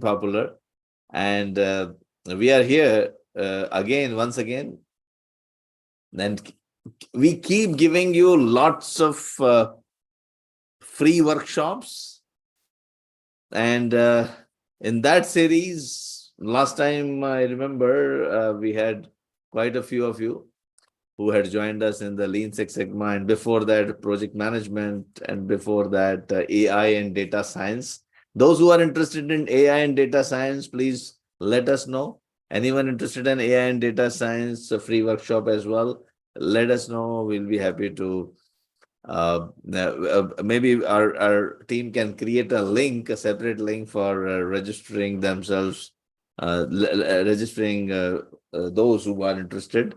popular. And we are here once again. And we keep giving you lots of free workshops. And in that series, last time I remember we had quite a few of you who had joined us in the Lean Six Sigma, and before that, project management, and before that, AI and data science. Those who are interested in AI and data science, please let us know. Anyone interested in AI and data science, a free workshop as well, let us know. We'll be happy to. Maybe our team can create a link, a separate link for registering themselves, registering those who are interested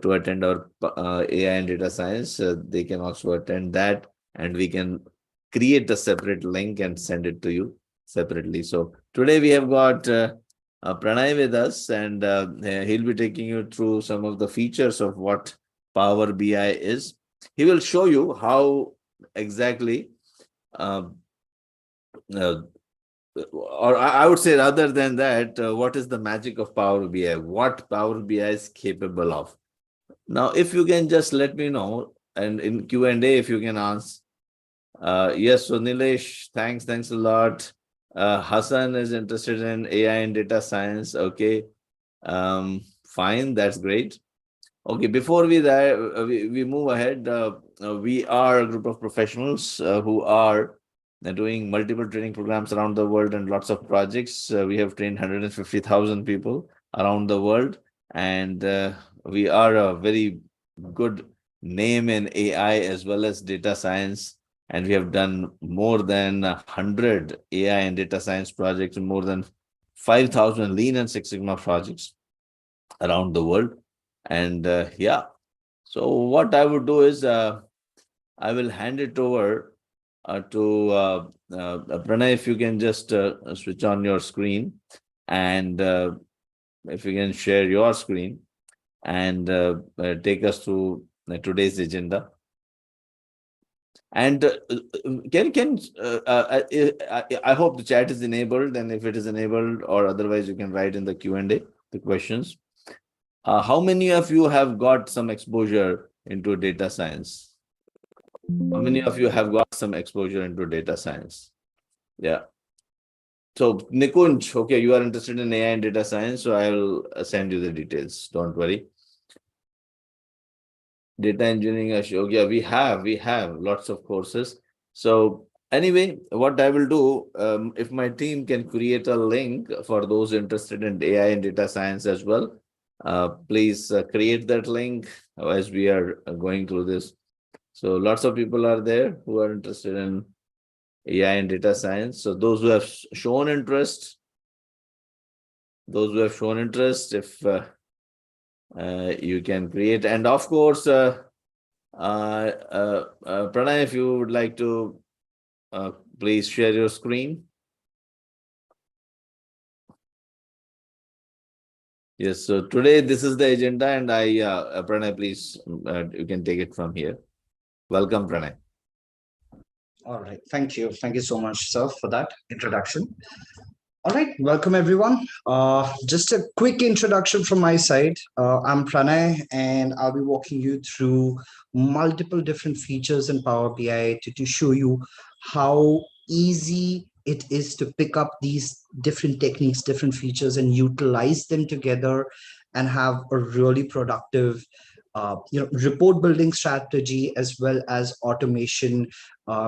to attend our AI and data science. They can also attend that, and we can create a separate link and send it to you separately. So today we have got Pranay with us, and he'll be taking you through some of the features of what Power BI is. He will show you how exactly, or I would say, rather than that, what is the magic of Power BI, what Power BI is capable of. Now, if you can just let me know, and in Q&A, if you can answer. Yes, so Nilesh, thanks a lot. Hassan is interested in AI and data science. Okay, fine, that's great. Okay, before we move ahead, we are a group of professionals who are doing multiple training programs around the world and lots of projects. We have trained 150,000 people around the world, and we are a very good name in AI as well as data science. And we have done more than 100 AI and data science projects, and more than 5,000 Lean and Six Sigma projects around the world. And yeah, so what I would do is I will hand it over to Pranay. If you can just switch on your screen, and if you can share your screen and take us through today's agenda. And I hope the chat is enabled, and if it is enabled, or otherwise you can write in the Q&A the questions. How many of you have got some exposure into data science? How many of you have got some exposure into data science? Yeah. So Nikunj, okay, you are interested in AI and data science, so I will send you the details. Don't worry. Data engineering, Ashok, yeah, we have lots of courses. So anyway, what I will do, if my team can create a link for those interested in AI and data science as well, please create that link as we are going through this. So lots of people are there who are interested in AI and data science. So those who have shown interest, if you can create. And of course, Pranay, if you would like to please share your screen. Yes, so today this is the agenda, and Pranay, please, you can take it from here. Welcome, Pranay. All right, thank you so much, sir, for that introduction. All right, welcome everyone. Just a quick introduction from my side. I'm Pranay, and I'll be walking you through multiple different features in Power BI to show you how easy it is to pick up these different techniques, different features, and utilize them together and have a really productive report building strategy, as well as automation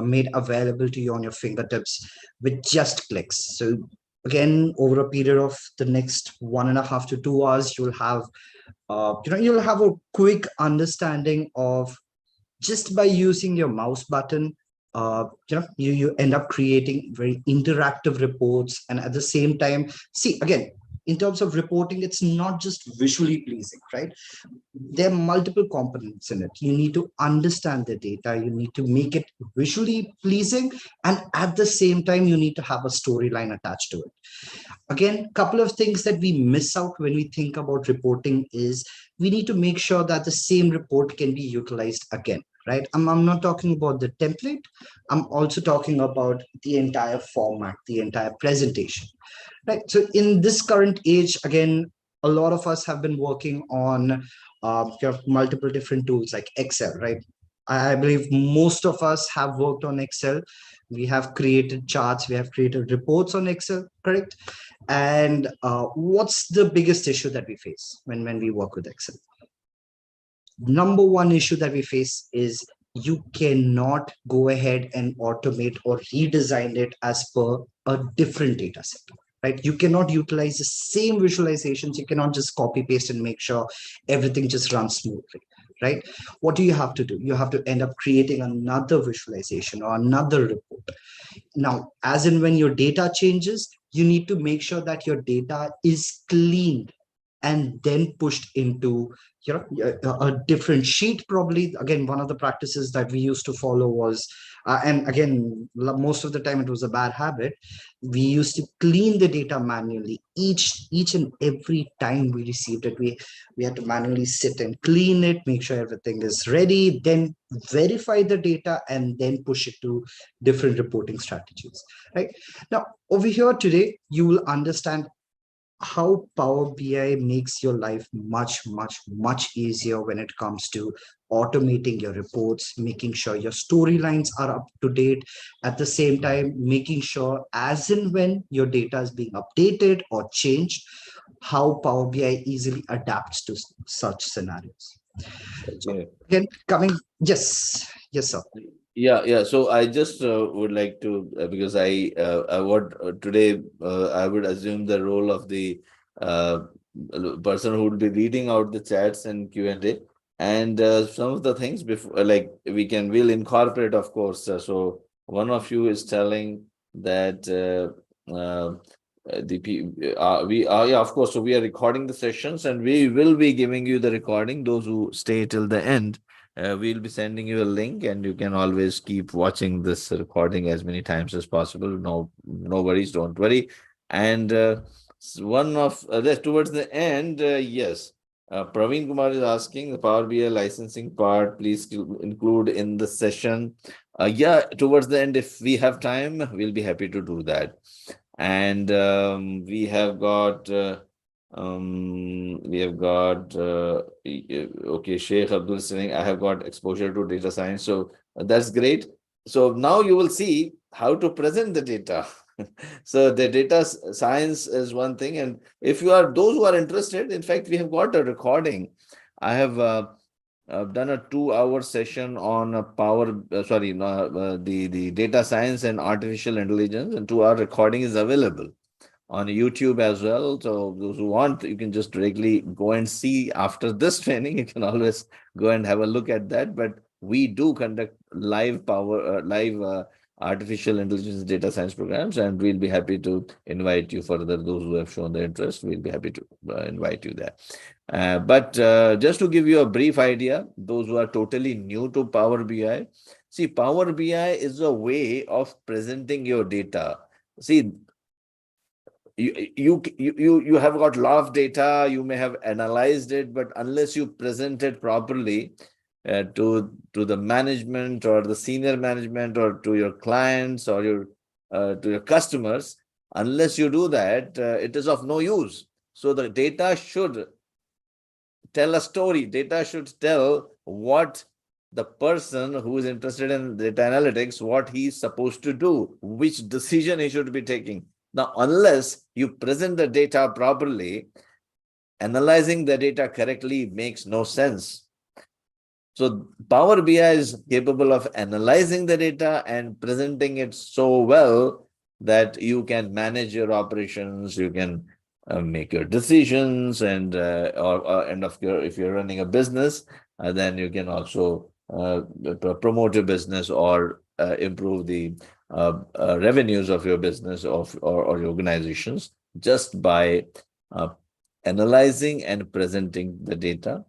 made available to you on your fingertips with just clicks. So again, over a period of the next 1.5 to 2 hours, you'll have you'll have a quick understanding of, just by using your mouse button, you end up creating very interactive reports. And at the same time, see, again, in terms of reporting, it's not just visually pleasing, right? There are multiple components in it. You need to understand the data, you need to make it visually pleasing, and at the same time, you need to have a storyline attached to it. Again, a couple of things that we miss out when we think about reporting is we need to make sure that the same report can be utilized again. right? I'm not talking about the template. I'm also talking about the entire format, the entire presentation, right? So in this current age, again, a lot of us have been working on multiple different tools like Excel, right? I believe most of us have worked on Excel. We have created charts, we have created reports on Excel, correct? And what's the biggest issue that we face when we work with Excel? Number one issue that we face is you cannot go ahead and automate or redesign it as per a different data set, right? You cannot utilize the same visualizations. You cannot just copy paste and make sure everything just runs smoothly, right? What do you have to do? You have to end up creating another visualization or another report. Now, as in when your data changes, you need to make sure that your data is cleaned and then pushed into a different sheet. Probably, again, one of the practices that we used to follow was and again, most of the time it was a bad habit. We used to clean the data manually each and every time we received it. We had to manually sit and clean it, make sure everything is ready, then verify the data and then push it to different reporting strategies, right? Now over here today you will understand how Power BI makes your life much easier when it comes to automating your reports, making sure your storylines are up to date, at the same time, making sure as and when your data is being updated or changed, how Power BI easily adapts to such scenarios. So Okay. again, coming, yes, yes, sir. Yeah. So I just would like to because I what today I would assume the role of the uh, person who would be reading out the chats and Q&A, and some of the things before like will incorporate, of course. So one of you is telling that we are, yeah, of course. So we are recording the sessions and we will be giving you the recording. Those who stay till the end, we'll be sending you a link and you can always keep watching this recording as many times as possible. No worries, don't worry. And one of towards the end, yes, Praveen Kumar is asking the Power BI licensing part, please include in the session. Yeah, towards the end, if we have time, we'll be happy to do that. And we have got okay, Sheikh Abdul saying I have got exposure to data science, so that's great. So now you will see how to present the data. So the science is one thing, and if you are those who are interested, in fact, we have got a recording. I have I've done a 2-hour session on the data science and artificial intelligence, and 2-hour recording is available on YouTube as well. So those who want, you can just directly go and see after this training. You can always go and have a look at that. But we do conduct live artificial intelligence data science programs, and we'll be happy to invite you further. Those who have shown the interest, we'll be happy to invite you there. But just to give you a brief idea, those who are totally new to Power BI, see, Power BI is a way of presenting your data. See, you have got a lot of data, you may have analyzed it, but unless you present it properly to the management or the senior management or to your clients or your to your customers, unless you do that, it is of no use. So the data should tell a story. Data should tell what the person who is interested in data analytics, what he's supposed to do, which decision he should be taking. Now, unless you present the data properly, analyzing the data correctly makes no sense. So Power BI is capable of analyzing the data and presenting it so well that you can manage your operations, you can make your decisions, and if you're running a business, then you can also promote your business or improve the revenues of your business or your organizations just by uh, analyzing and presenting the data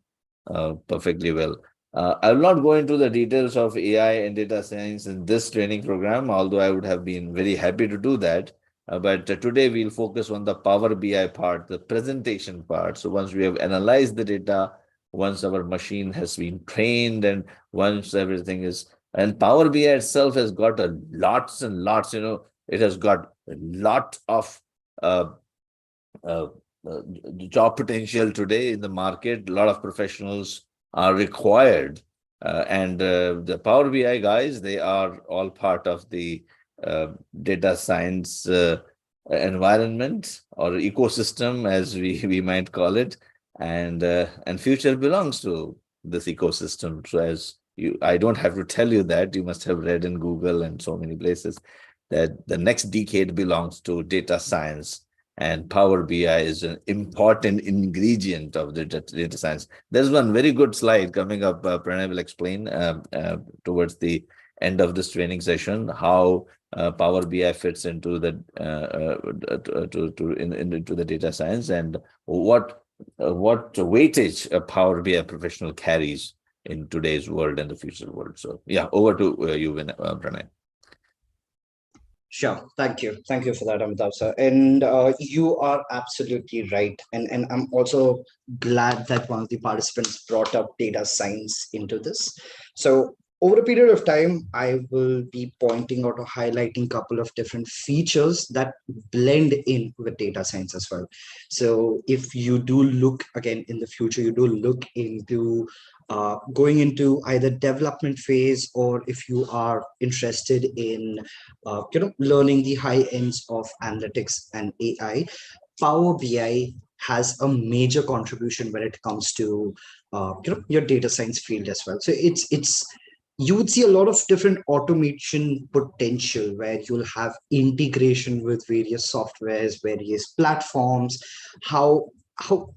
perfectly well. I will not go into the details of AI and data science in this training program, although I would have been very happy to do that. But today we'll focus on the Power BI part, the presentation part. So once we have analyzed the data, once our machine has been trained, and once everything is, and Power BI itself has got a lots and lots, it has got a lot of uh, uh, job potential today in the market. A lot of professionals are required. And the Power BI guys, they are all part of the data science environment or ecosystem, as we might call it. And future belongs to this ecosystem. So as you, I don't have to tell you that. You must have read in Google and so many places that the next decade belongs to data science, and Power BI is an important ingredient of the data science. There's one very good slide coming up. Pranay will explain towards the end of this training session how Power BI fits into the into the data science, and what weightage a Power BI professional carries in today's world and the future world. So yeah, over to you, Pranay. Sure. Thank you. Thank you for that, Amitabh, sir. And you are absolutely right. And I'm also glad that one of the participants brought up data science into this. So over a period of time, I will be pointing out or highlighting a couple of different features that blend in with data science as well. So if you do look again in the future, you do look into going into either development phase, or if you are interested in learning the high ends of analytics and AI, Power BI has a major contribution when it comes to your data science field as well. So it's you would see a lot of different automation potential where you'll have integration with various softwares, various platforms, how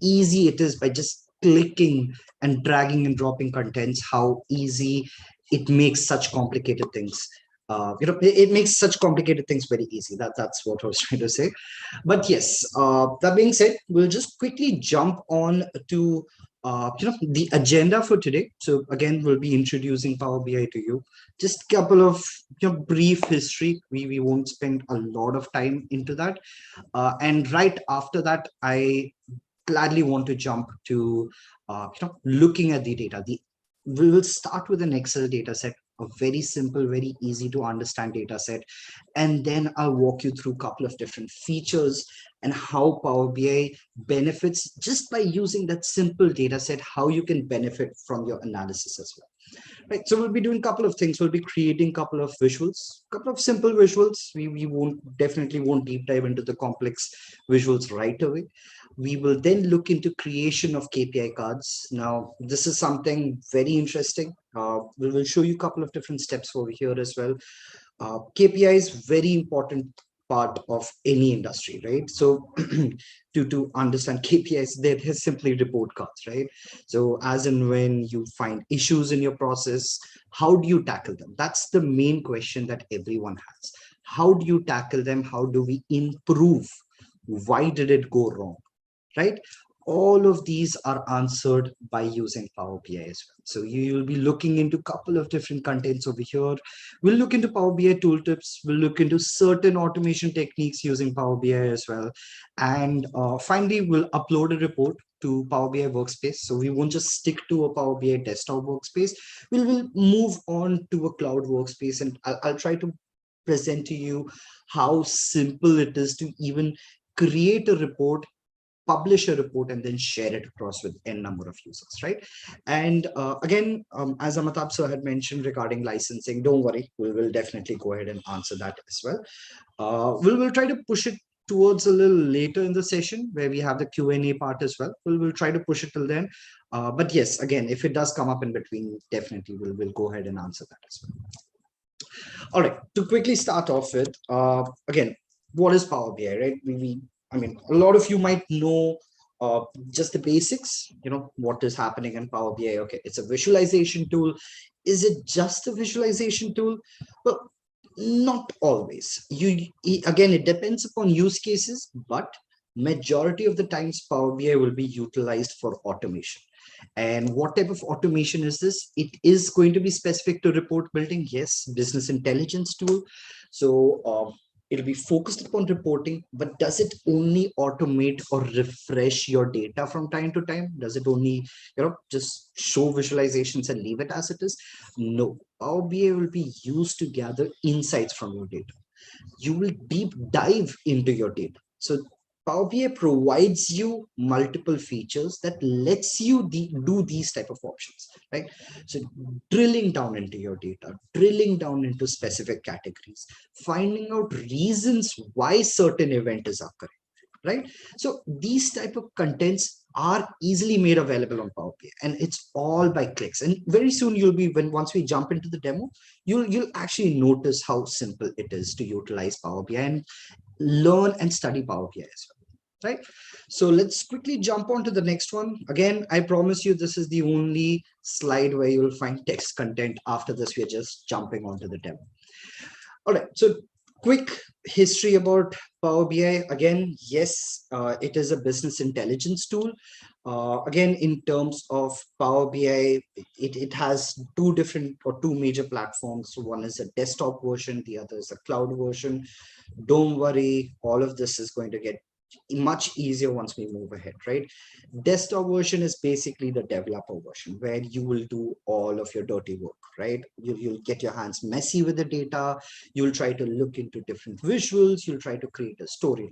easy it is by just clicking and dragging and dropping contents, how easy it makes such complicated things. It makes such complicated things very easy. That's what I was trying to say. But yes, that being said, we'll just quickly jump on to the agenda for today. So again, we'll be introducing Power BI to you. Just a couple of brief history. We won't spend a lot of time into that. And right after that, I gladly want to jump to looking at the data. We will start with an Excel data set, a very simple, very easy to understand data set, and then I'll walk you through a couple of different features and how Power BI benefits just by using that simple data set, how you can benefit from your analysis as well. Right, so we'll be doing a couple of things. We'll be creating a couple of visuals, a couple of simple visuals. We definitely won't deep dive into the complex visuals right away. We will then look into creation of KPI cards. Now, this is something very interesting. We will show you a couple of different steps over here as well. KPI is very important part of any industry, right? So to understand KPIs, they're simply report cards, right? So as and when you find issues in your process, how do you tackle them? That's the main question that everyone has. How do you tackle them? How do we improve? Why did it go wrong? Right? All of these are answered by using Power BI as well. So you will be looking into a couple of different contents over here. We'll look into Power BI tooltips. We'll look into certain automation techniques using Power BI as well. And finally, we'll upload a report to Power BI workspace. So we won't just stick to a Power BI desktop workspace. We'll move on to a cloud workspace, and I'll try to present to you how simple it is to even create a report, publish a report, and then share it across with n number of users, right? And again, as Amitabh sir had mentioned regarding licensing, don't worry, we will definitely go ahead and answer that as well. We'll try to push it towards a little later in the session where we have the Q&A part as well. We'll try to push it till then. But yes, again, if it does come up in between, definitely we'll go ahead and answer that as well. All right, to quickly start off with, again, what is Power BI, right? I mean, a lot of you might know just the basics, what is happening in Power BI. Okay, it's a visualization tool. Is it just a visualization tool? Well, not always. Again, it depends upon use cases, but majority of the times Power BI will be utilized for automation. And what type of automation is this? It is going to be specific to report building. Yes, business intelligence tool. So It'll be focused upon reporting, but does it only automate or refresh your data from time to time? Does it only, just show visualizations and leave it as it is? No. Power BI will be used to gather insights from your data. You will deep dive into your data. So Power BI provides you multiple features that lets you do these type of options, right? So drilling down into your data, drilling down into specific categories, finding out reasons why certain event is occurring, right? So these type of contents are easily made available on Power BI, and it's all by clicks. And very soon you'll be, once we jump into the demo, you'll actually notice how simple it is to utilize Power BI and learn and study Power BI as well, right? So let's quickly jump on to the next one. Again, I promise you this is the only slide where you will find text content. After this, we're just jumping onto the demo. All right, so quick history about Power BI. Again, yes, it is a business intelligence tool. Again, in terms of Power BI, it has two major platforms. One is a desktop version, the other is a cloud version. Don't worry, all of this is going to get much easier once we move ahead, right? Desktop version is basically the developer version where you will do all of your dirty work, right? You'll get your hands messy with the data. You'll try to look into different visuals. You'll try to create a storyline.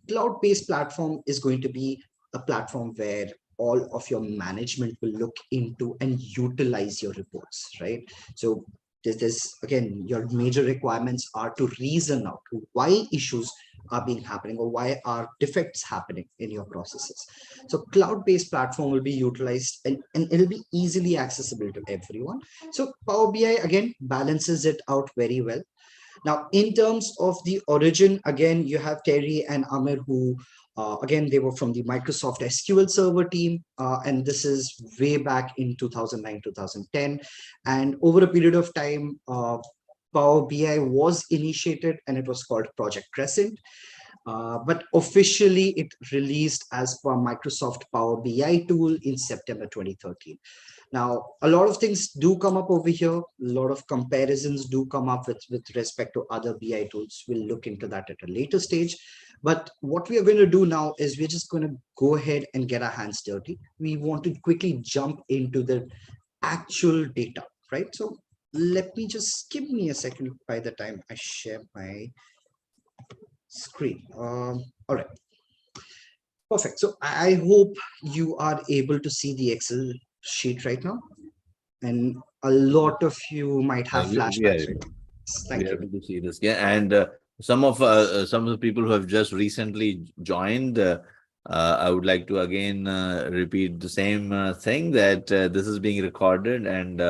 Cloud-based platform is going to be a platform where all of your management will look into and utilize your reports, right? So there's again, your major requirements are to reason out why issues are being happening or why are defects happening in your processes. So cloud-based platform will be utilized, and it'll be easily accessible to everyone. So Power BI again balances it out very well. Now, in terms of the origin, again, you have Terry and Amir, who, again, they were from the Microsoft SQL Server team, and this is way back in 2009, 2010. And over a period of time, Power BI was initiated, and it was called Project Crescent. But officially, it released as per Microsoft Power BI tool in September 2013. Now, a lot of things do come up over here. A lot of comparisons do come up with respect to other BI tools. We'll look into that at a later stage. But what we are going to do now is we're just going to go ahead and get our hands dirty. We want to quickly jump into the actual data, right? So let me just give me a second by the time I share my screen. All right. Perfect. So I hope you are able to see the Excel sheet right now. And a lot of you might have We are flashbacks, right? able, we Thank are you. able to see this. Yeah, and some of the people who have just recently joined, I would like to again repeat the same thing that this is being recorded, and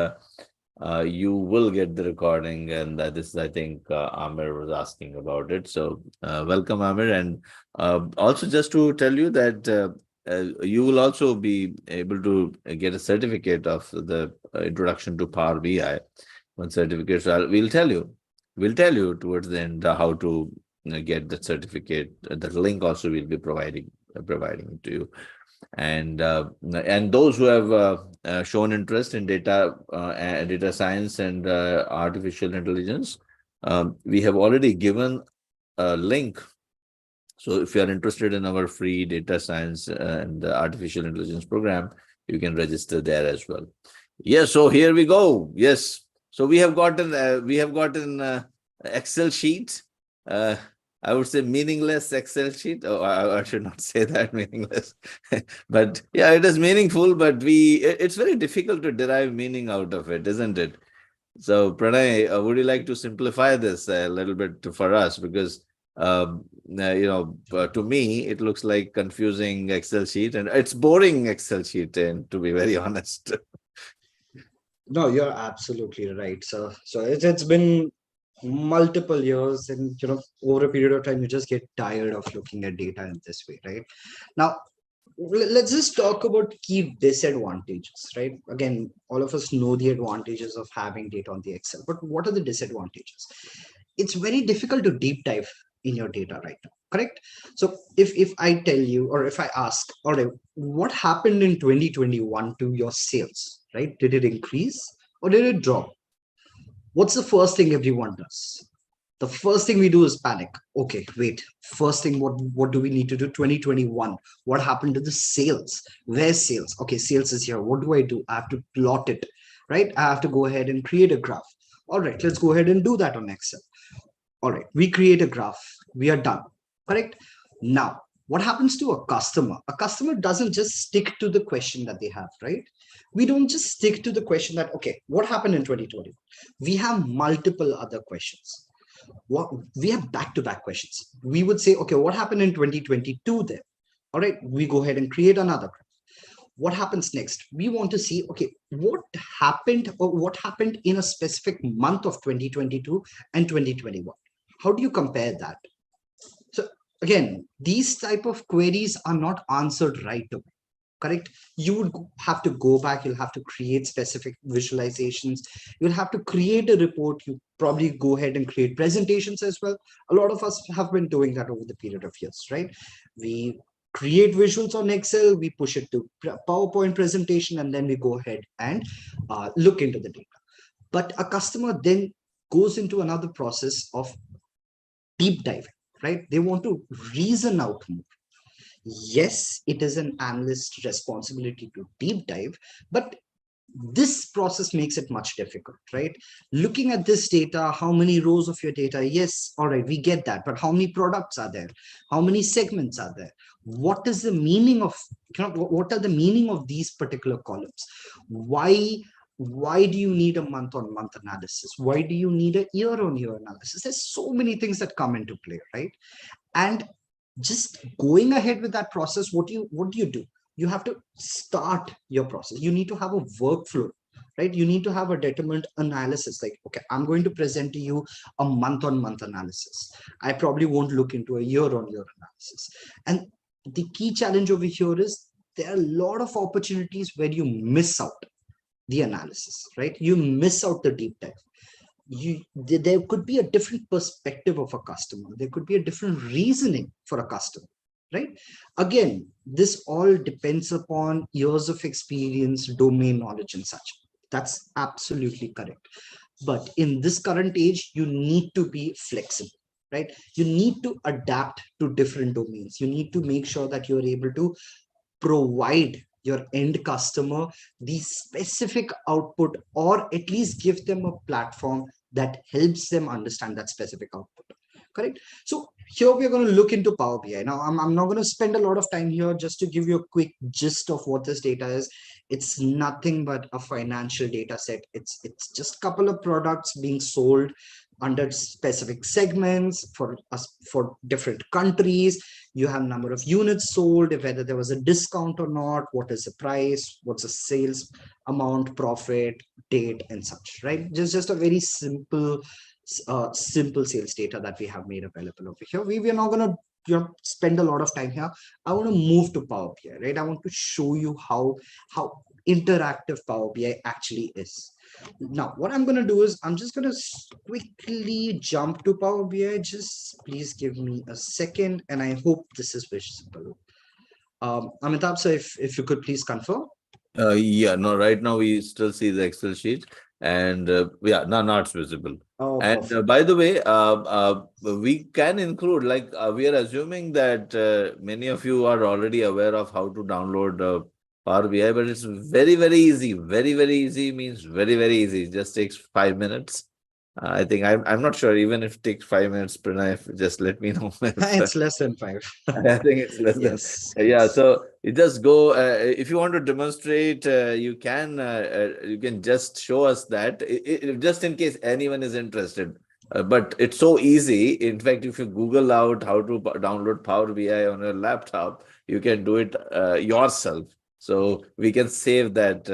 you will get the recording, and that is, I think, Amir was asking about it. So, welcome, Amir, and also just to tell you that you will also be able to get a certificate of the introduction to Power BI. One certificate, so we'll tell you towards the end how to get the certificate. The link also will be providing it to you. And those who have shown interest in data science and artificial intelligence, we have already given a link. So if you are interested in our free data science and artificial intelligence program, you can register there as well. Yes, so here we go. Yes, so we have gotten Excel sheet. I would say meaningless Excel sheet. Oh, I should not say that, meaningless. But yeah, it is meaningful, but it's very difficult to derive meaning out of it, isn't it? So Pranay, would you like to simplify this a little bit for us? Because to me, it looks like confusing Excel sheet, and it's boring Excel sheet, and to be very honest. No, you're absolutely right. So it's been multiple years, and over a period of time, you just get tired of looking at data in this way, right? Now, let's just talk about key disadvantages, right? Again, all of us know the advantages of having data on the Excel, but what are the disadvantages? It's very difficult to deep dive in your data right now, correct? So if I tell you, or if I ask, all right, what happened in 2021 to your sales, right? Did it increase or did it drop? What's the first thing everyone does? The first thing we do is panic. Okay, wait. First thing, what do we need to do? 2021. What happened to the sales? Where's sales? Okay, sales is here. What do? I have to plot it, right? I have to go ahead and create a graph. All right, let's go ahead and do that on Excel. All right, we create a graph. We are done. Correct. Now, what happens to a customer? A customer doesn't just stick to the question that they have, right? We don't just stick to the question that, okay, what happened in 2020? We have multiple other questions. What we have back-to-back questions. We would say, okay, what happened in 2022 then? All right, we go ahead and create another graph. What happens next? We want to see, okay, what happened or what happened in a specific month of 2022 and 2021? How do you compare that? So again, these type of queries are not answered right away. Correct. You would have to go back. You'll have to create specific visualizations. You'll have to create a report. You probably go ahead and create presentations as well. A lot of us have been doing that over the period of years, right? We create visuals on Excel, we push it to PowerPoint presentation, and then we go ahead and look into the data. But a customer then goes into another process of deep diving, right? They want to reason out more. Yes, it is an analyst's responsibility to deep dive, but this process makes it much difficult, right? Looking at this data, how many rows of your data? Yes, all right, we get that, but how many products are there? How many segments are there? What is the meaning of, what are the meaning of these particular columns? Why do you need a month-on-month analysis? Why do you need a year-on-year analysis? There's so many things that come into play, right? And just going ahead with that process, what do you do? You have to start your process. You need to have a workflow, right? You need to have a determined analysis. Like, okay, I'm going to present to you a month-on-month analysis. I probably won't look into a year-on-year analysis. And the key challenge over here is there are a lot of opportunities where you miss out the analysis, right? You miss out the deep dive. There could be a different perspective of a customer. There could be a different reasoning for a customer, right? Again, this all depends upon years of experience, domain knowledge, and such. That's absolutely correct. But in this current age, you need to be flexible, right? You need to adapt to different domains. You need to make sure that you're able to provide your end customer the specific output, or at least give them a platform that helps them understand that specific output. Correct. So here we're going to look into Power BI. Now, I'm not going to spend a lot of time here, just to give you a quick gist of what this data is. It's nothing but a financial data set. It's just a couple of products being sold under specific segments for different countries. You have number of units sold, whether there was a discount or not, what is the price, what's the sales amount, profit, date, and such, right? Just a very simple sales data that we have made available over here. We are not going to spend a lot of time here. I want to move to Power BI, right? I want to show you how interactive Power BI actually is. Now, what I'm going to do is I'm just going to quickly jump to Power BI. Just please give me a second, and I hope this is visible. Amitabh, so if you could please confirm. Yeah, no, right now we still see the Excel sheet, and yeah, now it's visible. Oh, And perfect. by the way, we can include, like, we are assuming that many of you are already aware of how to download Power BI, but it's very, very easy. Very, very easy means very, very easy. It just takes 5 minutes. I think I'm not sure, even if it takes 5 minutes, Pranay, just let me know. It's less than 5. I think it's less than. Yes, Yeah, yes. so you just go. If you want to demonstrate, you can just show us that, just in case anyone is interested. But it's so easy. In fact, if you Google out how to download Power BI on your laptop, you can do it yourself. So we can save that.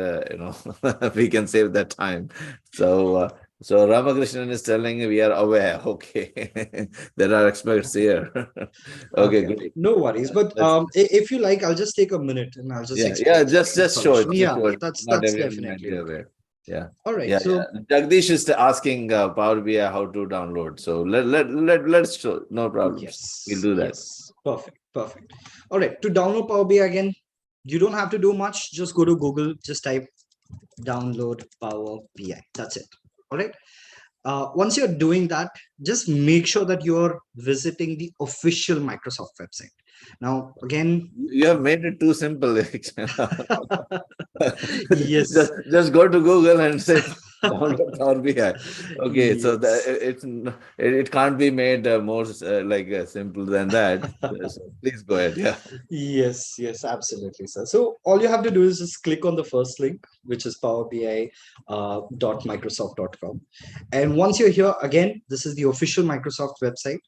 We can save that time. So Ramakrishnan is telling we are aware. Okay, there are experts here. Okay, Okay, great. no worries. But That's if you like, I'll just take a minute and I'll just yeah. explain some Just show it. information. Just Yeah, show it. Not that's everyone might definitely be okay. aware. Yeah, All right. yeah, yeah. So Jagdish is asking Power BI how to download. So let's show. No problems. We'll yes, do that. yes, perfect, perfect. All right. To download Power BI again, you don't have to do much. Just go to Google. Just type download Power BI. That's it. All right. Once you're doing that, just make sure that you're visiting the official Microsoft website. Now, again, You have made it too simple. yes, Just go to Google and say download Power BI. Okay, so yes. it can't be made more simple than that. So please go ahead. Yeah. Yes, yes, absolutely, sir. So all you have to do is just click on the first link, which is powerbi.microsoft.com. And once you're here, again, this is the official Microsoft website.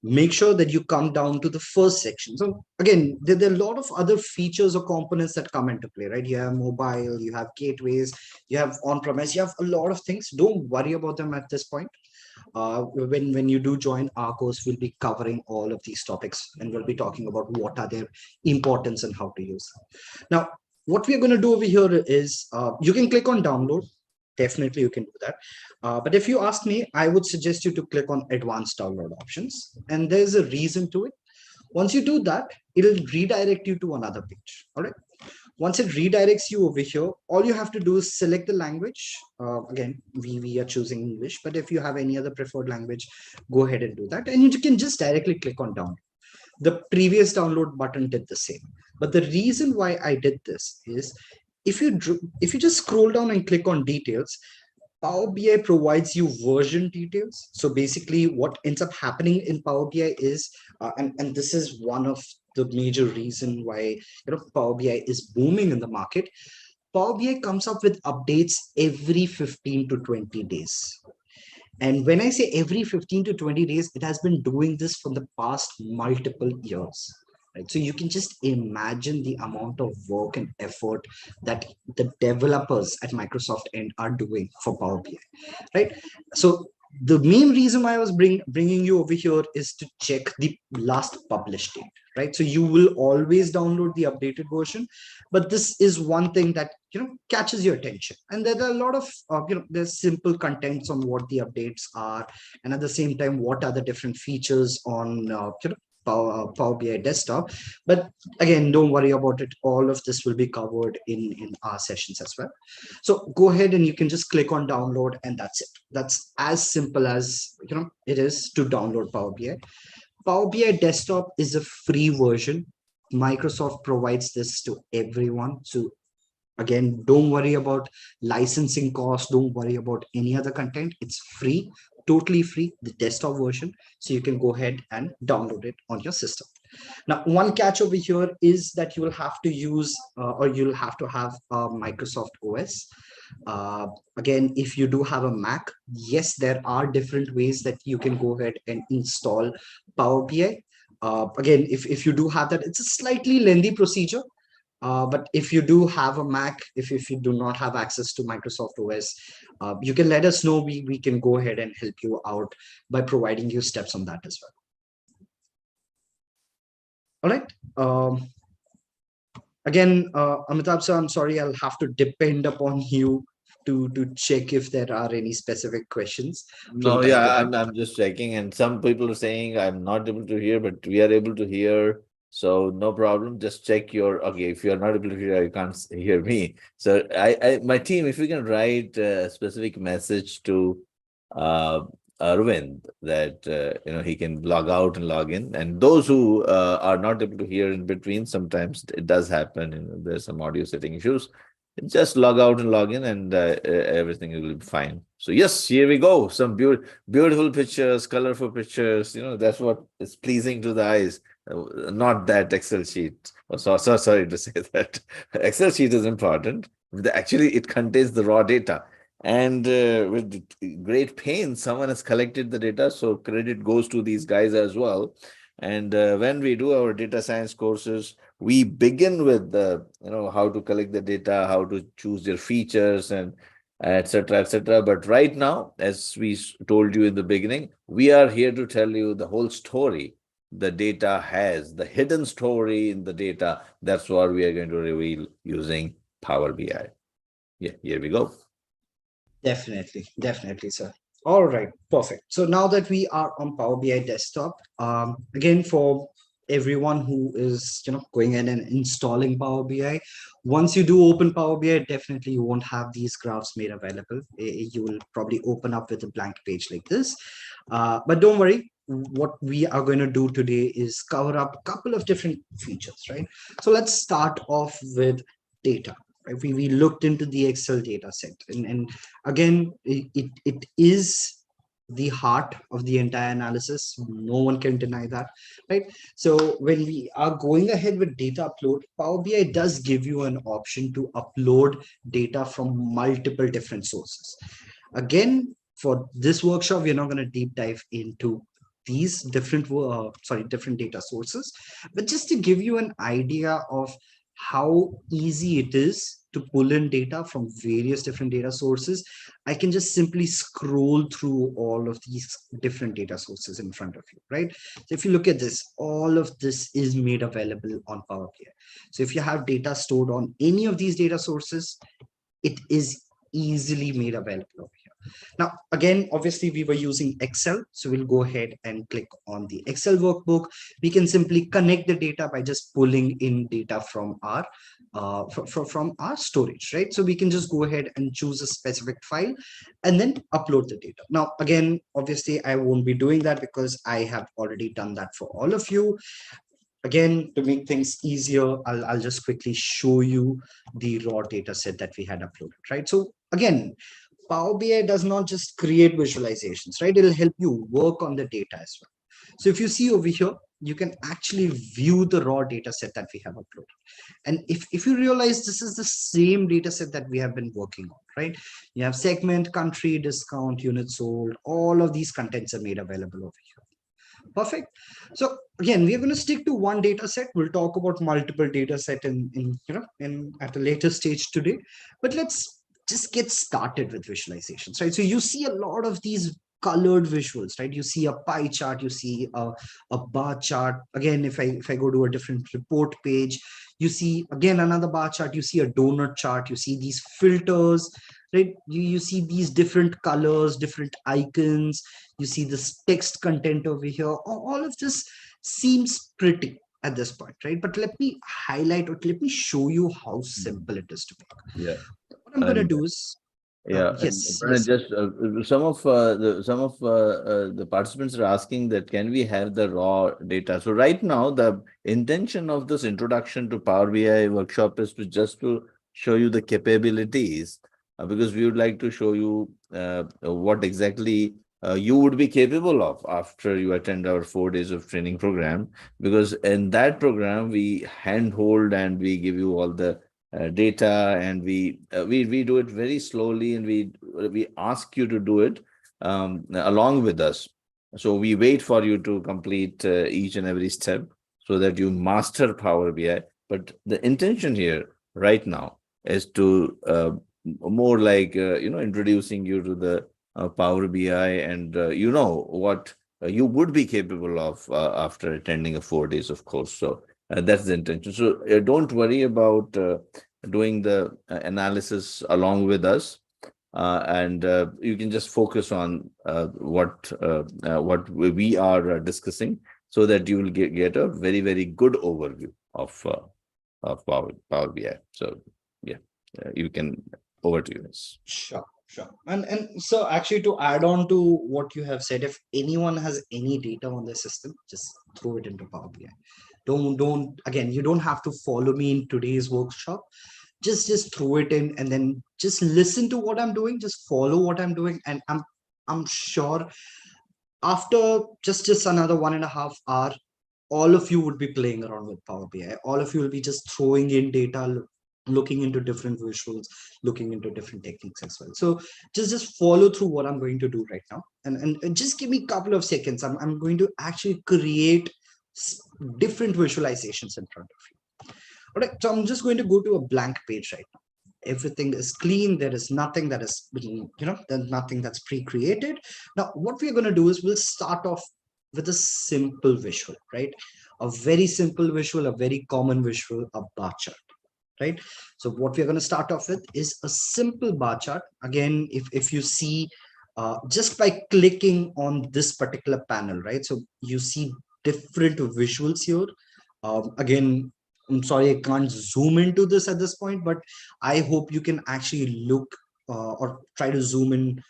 Make sure that you come down to the first section. So again, there are a lot of other features or components that come into play, right? You have mobile, you have gateways, you have on-premise, you have a lot of things. Don't worry about them at this point. When you do join our course, we'll be covering all of these topics, and we'll be talking about what are their importance and how to use them. Now, what we're going to do over here is you can click on download. Definitely you can do that, but if you ask me, I would suggest you to click on advanced download options, and there's a reason to it. Once you do that, it'll redirect you to another page. All right, once it redirects you over here, all you have to do is select the language. Again, we are choosing English, but if you have any other preferred language, go ahead and do that. And you can just directly click on download. The previous download button did the same. But the reason why I did this is if you just scroll down and click on details, Power BI provides you version details. So basically, what ends up happening in Power BI is, and this is one of the major reason why Power BI is booming in the market. Power BI comes up with updates every 15 to 20 days. And when I say every 15 to 20 days, it has been doing this for the past multiple years. Right? So you can just imagine the amount of work and effort that the developers at Microsoft end are doing for Power BI, right? So the main reason why I was bringing you over here is to check the last published date, right? So you will always download the updated version, but this is one thing that catches your attention. And there are a lot of there's simple contents on what the updates are, and at the same time what are the different features on Power BI desktop. But again, don't worry about it, all of this will be covered in our sessions as well. So go ahead and you can just click on download, and that's it. That's as simple as it is to download Power BI. Power BI desktop is a free version. Microsoft provides this to everyone. So again, don't worry about licensing costs, don't worry about any other content. It's free, totally free, the desktop version. So you can go ahead and download it on your system. Now, one catch over here is that you will have to use or you'll have to have Microsoft OS. Again, if you do have a Mac, yes, there are different ways that you can go ahead and install Power BI. Again, if you do have that, it's a slightly lengthy procedure. But if you do have a Mac, if you do not have access to Microsoft OS, you can let us know. We can go ahead and help you out by providing you steps on that as well. All right. Again, Amitabh sir, I'm sorry, I'll have to depend upon you to check if there are any specific questions from No, time to yeah, time. I'm just checking, and some people are saying I'm not able to hear, but we are able to hear. So no problem. Just check your okay. If you are not able to hear, you can't hear me. So my team, if we can write a specific message to uh, Arvind that he can log out and log in, and those who are not able to hear in between, sometimes it does happen. There's some audio setting issues. Just log out and log in, and everything will be fine. So yes, here we go. Some beautiful pictures, colorful pictures. That's what is pleasing to the eyes. Not that Excel sheet. Oh, sorry to say that. Excel sheet is important. Actually, it contains the raw data. And with great pain, someone has collected the data. So credit goes to these guys as well. And when we do our data science courses, we begin with the how to collect the data, how to choose your features, and etc etc. But right now, as we told you in the beginning, we are here to tell you the whole story the data has, the hidden story in the data. That's what we are going to reveal using Power BI. Yeah, here we go. Definitely, sir. All right, perfect. So now that we are on Power BI desktop, again, for everyone who is going in and installing Power BI, once you do open Power BI, definitely you won't have these graphs made available. You will probably open up with a blank page like this. But don't worry, what we are going to do today is cover up a couple of different features, right? So let's start off with data. Right? We looked into the Excel data set, and again, it is the heart of the entire analysis. No one can deny that, right? So when we are going ahead with data upload, Power BI does give you an option to upload data from multiple different sources. Again, for this workshop, we're not going to deep dive into these different data sources, but just to give you an idea of how easy it is to pull in data from various different data sources, I can just simply scroll through all of these different data sources in front of you, right? So if you look at this, all of this is made available on Power BI. So if you have data stored on any of these data sources, it is easily made available over here. Now, again, obviously we were using Excel, so we'll go ahead and click on the Excel workbook. We can simply connect the data by just pulling in data from our from our storage, right? So we can just go ahead and choose a specific file and then upload the data. Now, again, obviously I won't be doing that because I have already done that for all of you. Again, to make things easier, I'll just quickly show you the raw data set that we had uploaded, right? So again, Power BI does not just create visualizations, right? It'll help you work on the data as well. So if you see over here, you can actually view the raw data set that we have uploaded. And if you realize this is the same data set that we have been working on, right? You have segment, country, discount, units sold, all of these contents are made available over here. Perfect. So again, we are going to stick to one data set. We'll talk about multiple data set in at a later stage today. But let's just get started with visualizations, right? So you see a lot of these colored visuals, right? You see a pie chart, you see a bar chart. Again, if I go to a different report page, you see again another bar chart, you see a donut chart, you see these filters, right? You see these different colors, different icons, you see this text content over here. All of this seems pretty at this point, right? But let me highlight, or let me show you how simple it is to make. Yeah. What I'm going to And do is, yeah, and yes, Pranay, yes. just some of the participants are asking that can we have the raw data? So right now, the intention of this introduction to Power BI workshop is to just to show you the capabilities, because we would like to show you what exactly you would be capable of after you attend our 4 days of training program. Because in that program, we handhold and we give you all the data, and we do it very slowly, and we ask you to do it along with us. So we wait for you to complete each and every step so that you master Power BI. But the intention here right now is to more like introducing you to the Power BI, and what you would be capable of after attending a 4 days of course. So that's the intention. So don't worry about doing the analysis along with us, and you can just focus on what we are discussing, so that you will get a very, very good overview of Power BI. So yeah, you can, over to you. Yes. Sure, sure. And so actually, to add on to what you have said, if anyone has any data on the system, just throw it into Power BI. Don't again, you don't have to follow me in today's workshop. Just throw it in and then just listen to what I'm doing, just follow what I'm doing, and I'm sure after just another 1.5 hour, all of you would be playing around with Power BI. All of you will be just throwing in data, looking into different visuals, looking into different techniques as well. So just follow through what I'm going to do right now, and just give me a couple of seconds. I'm going to actually create different visualizations in front of you. All right, so I'm just going to go to a blank page right now. Everything is clean. There is nothing that is, there's nothing that's pre-created. Now, what we're going to do is we'll start off with a simple visual, right? A very simple visual, a very common visual, a bar chart, right? So what we're going to start off with is a simple bar chart. Again, if you see, just by clicking on this particular panel, right? So you see different visuals here. Again, I'm sorry, I can't zoom into this at this point, but I hope you can actually look or try to zoom in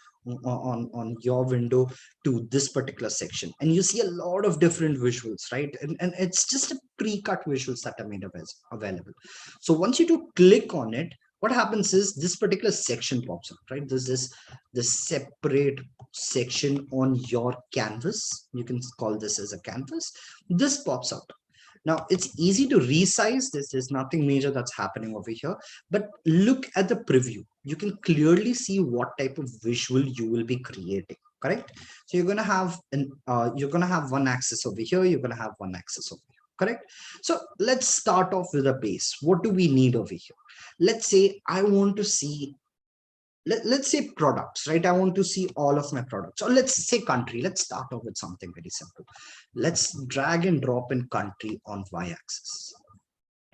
on your window to this particular section, and you see a lot of different visuals, right? And it's just a pre-cut visuals that are made available. So once you do click on it, what happens is this particular section pops up, right? There's this separate section on your canvas. You can call this as a canvas. This pops up. Now it's easy to resize this. There's nothing major that's happening over here, but look at the preview. You can clearly see what type of visual you will be creating, correct? So you're going to have one axis over here. You're going to have one axis over here, correct? So let's start off with a base. What do we need over here? Let's say I want to see, let's say products, right? I want to see all of my products. Or let's say country. Let's start off with something very simple. Let's drag and drop in country on y-axis,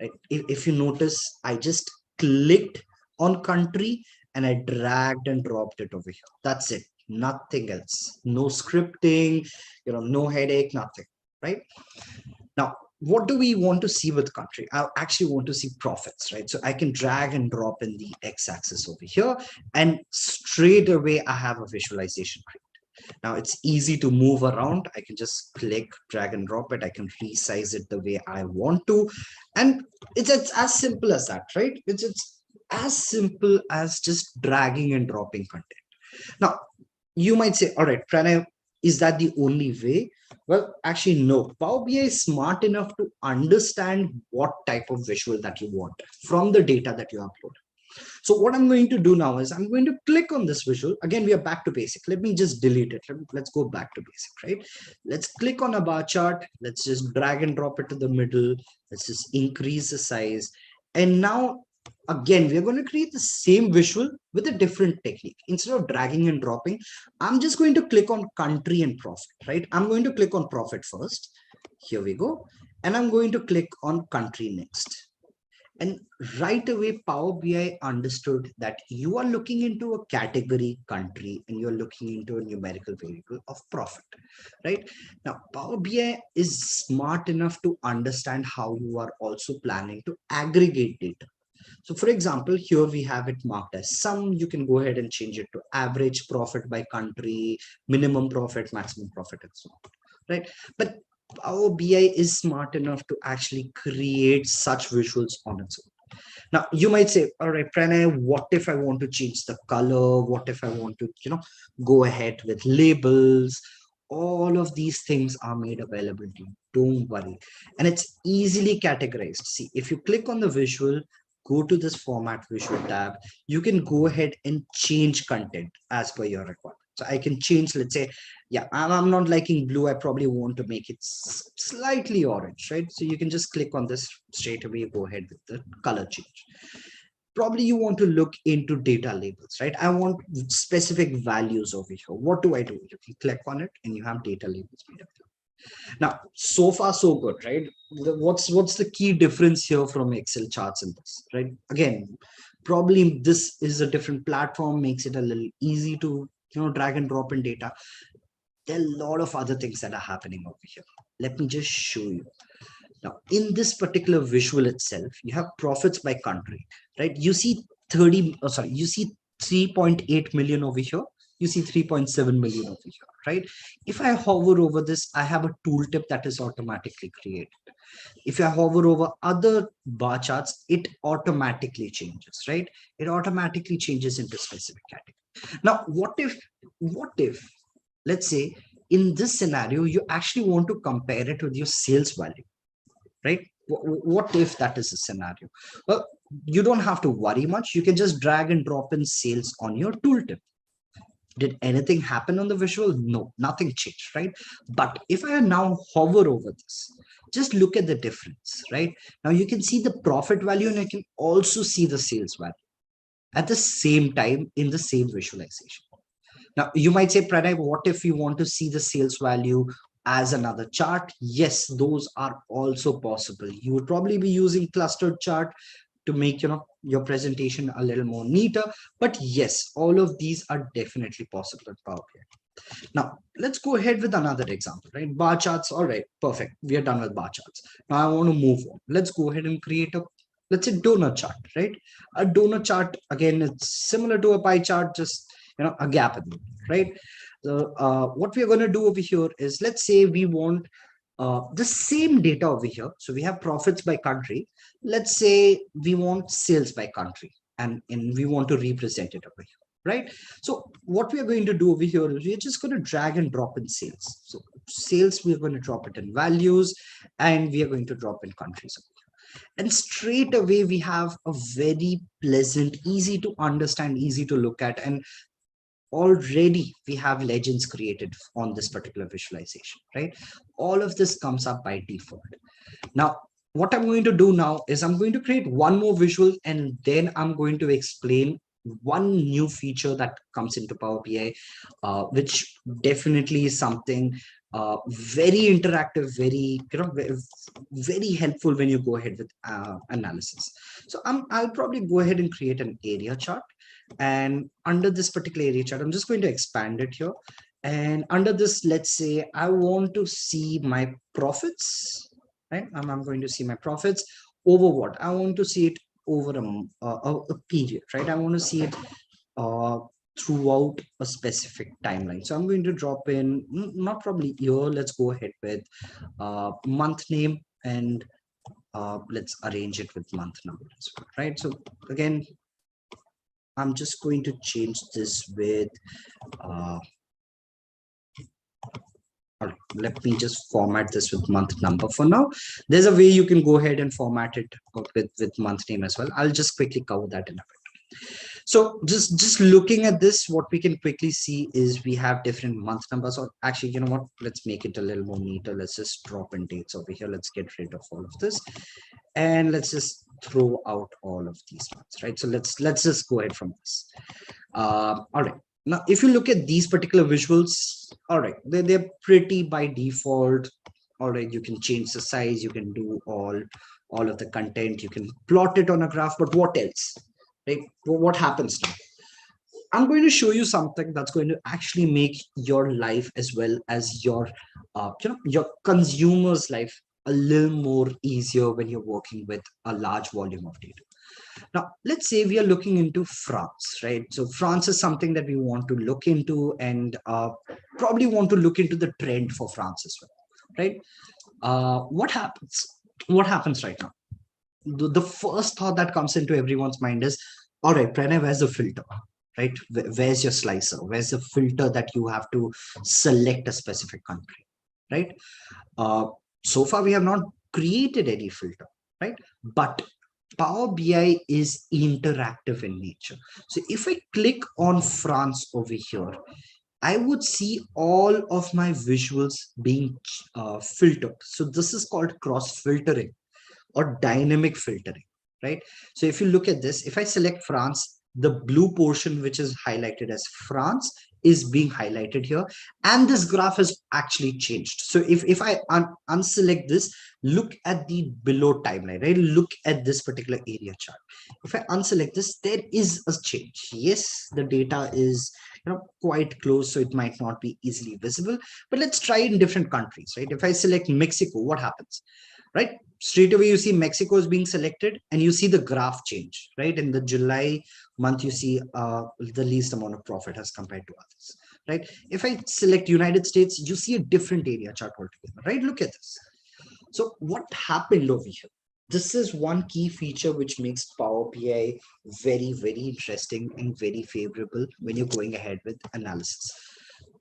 right? If you notice, I just clicked on country and I dragged and dropped it over here. That's it, nothing else. No scripting, no headache, nothing, right? Now, what do we want to see with country? I actually want to see profits, right? So I can drag and drop in the x-axis over here, and straight away I have a visualization created. Now it's easy to move around. I can just click, drag and drop it. I can resize it the way I want to. And it's as simple as that, right? It's as simple as just dragging and dropping content. Now, you might say, all right, Pranay, is that the only way? Well, actually, no. Power BI is smart enough to understand what type of visual that you want from the data that you upload. So what I'm going to do now is I'm going to click on this visual. Again, we are back to basic. Let me just delete it. Let's go back to basic, right? Let's click on a bar chart. Let's just drag and drop it to the middle. Let's just increase the size. And now, again, we're going to create the same visual with a different technique. Instead of dragging and dropping, I'm just going to click on country and profit, right? I'm going to click on profit first. Here we go. And I'm going to click on country next. And right away, Power BI understood that you are looking into a category country and you're looking into a numerical variable of profit, right? Now, Power BI is smart enough to understand how you are also planning to aggregate data. So for example, here we have it marked as sum. You can go ahead and change it to average profit by country, minimum profit, maximum profit, and so on, right? But Power BI is smart enough to actually create such visuals on its own. Now, you might say, all right, Pranay, what if I want to change the color? What if I want to, go ahead with labels? All of these things are made available to you. Don't worry. And it's easily categorized. See, if you click on the visual, go to this format visual tab, you can go ahead and change content as per your requirement. So I can change, let's say, yeah, I'm not liking blue. I probably want to make it slightly orange, right? So you can just click on this straight away, go ahead with the color change. Probably you want to look into data labels, right? I want specific values over here. What do? You can click on it and you have data labels made up. Now, so far so good, right? What's the key difference here from Excel charts in this, right? Again, probably this is a different platform, makes it a little easy to drag and drop in data. There are a lot of other things that are happening over here. Let me just show you. Now, in this particular visual itself, you have profits by country, right? You see 3.8 million over here. You see 3.7 million over here, right? If I hover over this, I have a tooltip that is automatically created. If I hover over other bar charts, it automatically changes, right? It automatically changes into specific category. Now, what if, let's say, in this scenario, you actually want to compare it with your sales value, right? What if that is a scenario? Well, you don't have to worry much. You can just drag and drop in sales on your tooltip. Did anything happen on the visual? No, nothing changed, right? But if I now hover over this, just look at the difference, right? Now you can see the profit value and you can also see the sales value at the same time in the same visualization. Now you might say, Pranay, what if you want to see the sales value as another chart? Yes, those are also possible. You would probably be using clustered chart to make your presentation a little more neater, but yes, all of these are definitely possible in Power BI. Now, let's go ahead with another example, right? Bar charts. All right, perfect. We are done with bar charts. Now I want to move on. Let's go ahead and create a, let's say, donut chart, right? A donut chart, again, it's similar to a pie chart, just, a gap in it, right? So what we are going to do over here is, let's say we want the same data over here. So we have profits by country. Let's say we want sales by country, and we want to represent it over here, right? So what we are going to do over here is we're just going to drag and drop in sales. So sales, we're going to drop it in values, and we are going to drop in countries. And straight away, we have a very pleasant, easy to understand, easy to look at, and already we have legends created on this particular visualization, right? All of this comes up by default. Now, what I'm going to do now is I'm going to create one more visual, and then I'm going to explain one new feature that comes into Power BI, which definitely is something very interactive, very, very helpful when you go ahead with analysis. So I'll probably go ahead and create an area chart. And under this particular area chart, I'm just going to expand it here. And under this, let's say I want to see my profits, right? I'm going to see my profits over what? I want to see it over a period, right? I want to see it uh, throughout a specific timeline. So I'm going to drop in, not probably year, let's go ahead with month name, and let's arrange it with month number as well, right? So again, I'm just going to change this with let me just format this with month number for now. There's a way you can go ahead and format it with month name as well. I'll just quickly cover that in a bit. So just looking at this, what we can quickly see is we have different month numbers. Or actually, you know what, let's make it a little more neater. Let's just drop in dates over here. Let's get rid of all of this, and let's just throw out all of these months, right? So let's just go ahead from this. All right. Now, if you look at these particular visuals, all right, they're pretty by default. All right, you can change the size, you can do all of the content, you can plot it on a graph, but what else, right? What happens now? I'm going to show you something that's going to actually make your life as well as your, your consumer's life a little more easier when you're working with a large volume of data. Now, let's say we are looking into France, right? So France is something that we want to look into, and probably want to look into the trend for France as well, right? What happens? What happens right now? The first thought that comes into everyone's mind is, all right, Pranay, where's the filter? Right? Where's your slicer? Where's the filter that you have to select a specific country, right? So far, we have not created any filter, right? But Power BI is interactive in nature. So if I click on France over here, I would see all of my visuals being filtered. So this is called cross filtering or dynamic filtering, right? So if you look at this, if I select France, the blue portion, which is highlighted as France, is being highlighted here, and this graph has actually changed. So if I unselect this, look at the below timeline, right? Look at this particular area chart. If I unselect this, there is a change. Yes, the data is quite close, so it might not be easily visible, but let's try in different countries, right? If I select Mexico, what happens? Right, straight away you see Mexico is being selected, and you see the graph change, right? In the July month, you see the least amount of profit as compared to others, right? If I select United States, you see a different area chart altogether, right? Look at this. So what happened over here? This is one key feature which makes Power BI very, very interesting and very favorable when you're going ahead with analysis.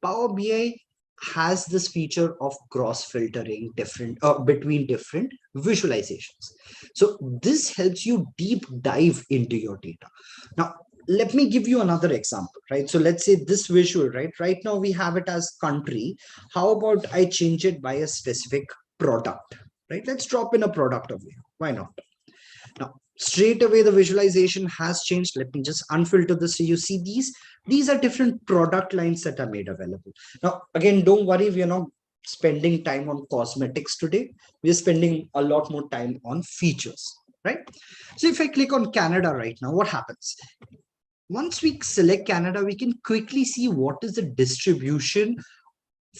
Power BI has this feature of cross filtering different between different visualizations. So this helps you deep dive into your data. Now, let me give you another example, right? So let's say this visual, right now we have it as country. How about I change it by a specific product, right? Let's drop in a product over here. Why not? Now, straight away, the visualization has changed. Let me just unfilter this. So you see these are different product lines that are made available. Now, again, don't worry, we are not spending time on cosmetics today. We are spending a lot more time on features, right? So if I click on Canada right now, what happens? once we select Canada, we can quickly see what is the distribution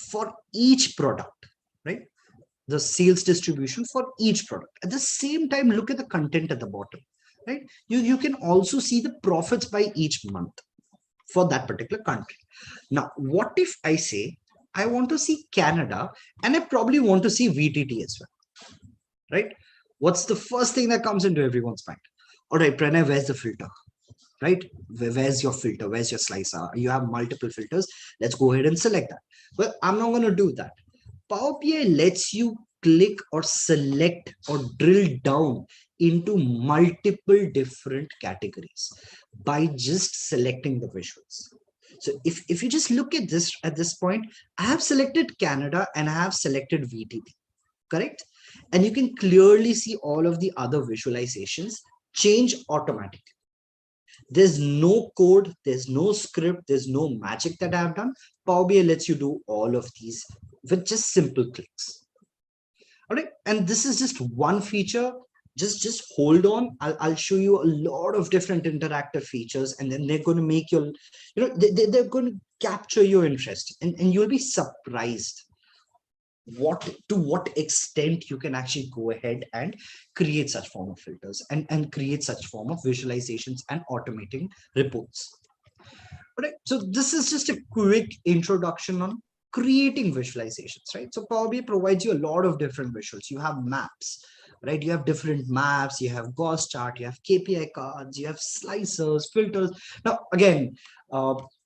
for each product, right? The sales distribution for each product. At the same time, look at the content at the bottom, right? You can also see the profits by each month for that particular country. Now, what if I say I want to see Canada and I probably want to see VTT as well, right? What's the first thing that comes into everyone's mind? All right, Pranay, where's the filter? Right? Where's your filter? Where's your slicer? You have multiple filters. Let's go ahead and select that. Well, I'm not going to do that. Power BI lets you click or select or drill down into multiple different categories by just selecting the visuals. So if you just look at this point, I have selected Canada and I have selected VTT, correct? And you can clearly see all of the other visualizations change automatically. There's no code, there's no script, there's no magic that I've done. Power BI lets you do all of these with just simple clicks. All right, and this is just one feature. Just hold on. I'll show you a lot of different interactive features, and then they're going to make your, they're going to capture your interest, and you'll be surprised to what extent you can actually go ahead and create such form of filters and create such form of visualizations and automating reports. All right, so this is just a quick introduction on creating visualizations, right? So Power BI provides you a lot of different visuals. You have maps, right? You have different maps, you have Gauss chart, you have KPI cards, you have slicers, filters. Now, again,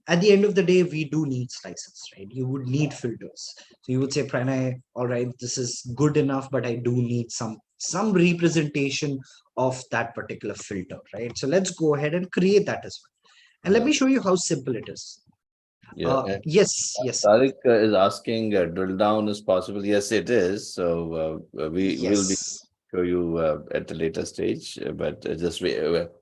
at the end of the day, we do need slices, right? You would need filters. So you would say, Pranay, all right, this is good enough, but I do need some representation of that particular filter, right? So let's go ahead and create that as well. And let me show you how simple it is. Yeah. Yes. Tariq is asking, drill down is possible. Yes, it is. So we will be Yes. show you at a later stage, but just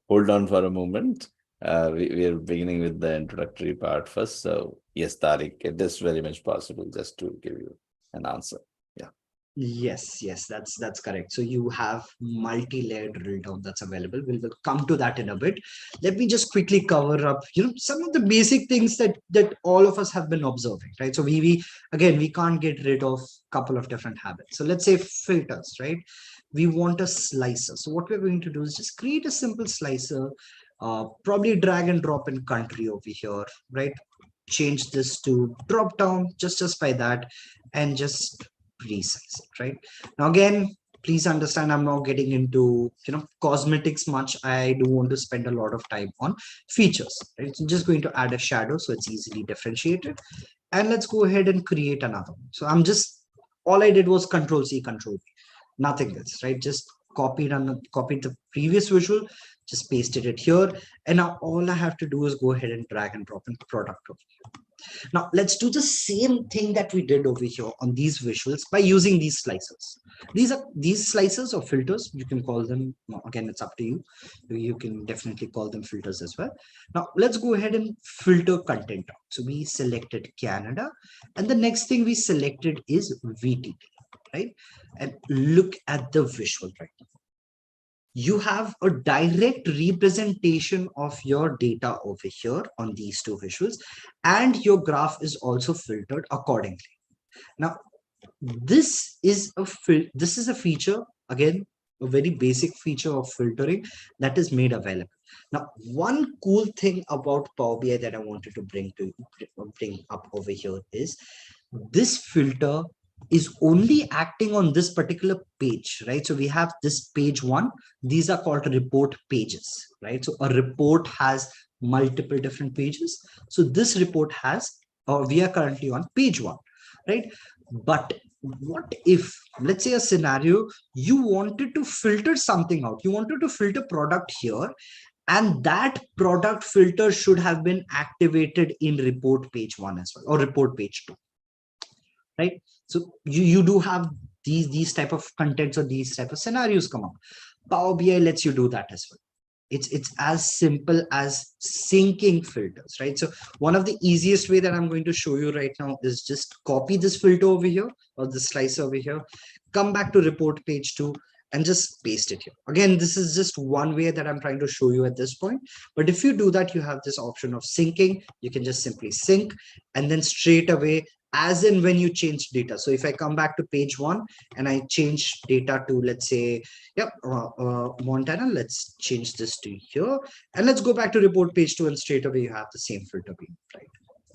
hold on for a moment. We are beginning with the introductory part first. So yes, Tariq, it is very much possible, just to give you an answer. Yeah. Yes, that's correct. So you have multi-layered drill down that's available. We'll come to that in a bit. Let me just quickly cover up, some of the basic things that all of us have been observing, right? So we again, we can't get rid of a couple of different habits. So let's say filters, right? We want a slicer. So what we're going to do is just create a simple slicer, probably drag and drop in country over here, right? Change this to drop down just by that, and just resize it, right? Now, again, please understand, I'm not getting into cosmetics much. I do want to spend a lot of time on features, right? So I'm just going to add a shadow so it's easily differentiated, and let's go ahead and create another one. So all I did was Control C, Control V, nothing else, right? Just copied the previous visual, just pasted it here, and now all I have to do is go ahead and drag and drop in product over here. Now let's do the same thing that we did over here on these visuals by using these slicers. These slicers or filters, you can call them, again, it's up to you. You can definitely call them filters as well. Now let's go ahead and filter content out. So we selected Canada, and the next thing we selected is VTT, right? And look at the visual right now. You have a direct representation of your data over here on these two visuals, and your graph is also filtered accordingly. Now, this is a feature, again, a very basic feature of filtering that is made available. Now, one cool thing about Power BI that I wanted to bring up over here is this filter is only acting on this particular page, right? So we have this page one. These are called report pages, right? So a report has multiple different pages. So this report has, we are currently on page one, right? But what if, let's say a scenario, you wanted to filter something out, you wanted to filter product here, and that product filter should have been activated in report page one as well, or report page two, right? So you do have these type of contents or these type of scenarios come up. Power BI lets you do that as well. It's as simple as syncing filters, right? So one of the easiest way that I'm going to show you right now is just copy this filter over here or the slicer over here, come back to report page two, and just paste it here. Again, this is just one way that I'm trying to show you at this point. But if you do that, you have this option of syncing. You can just simply sync, and then straight away, as in when you change data. So if I come back to page 1 and I change data to, let's say, yep, Montana, let's change this to here. And let's go back to report page 2, and straight away you have the same filter being applied.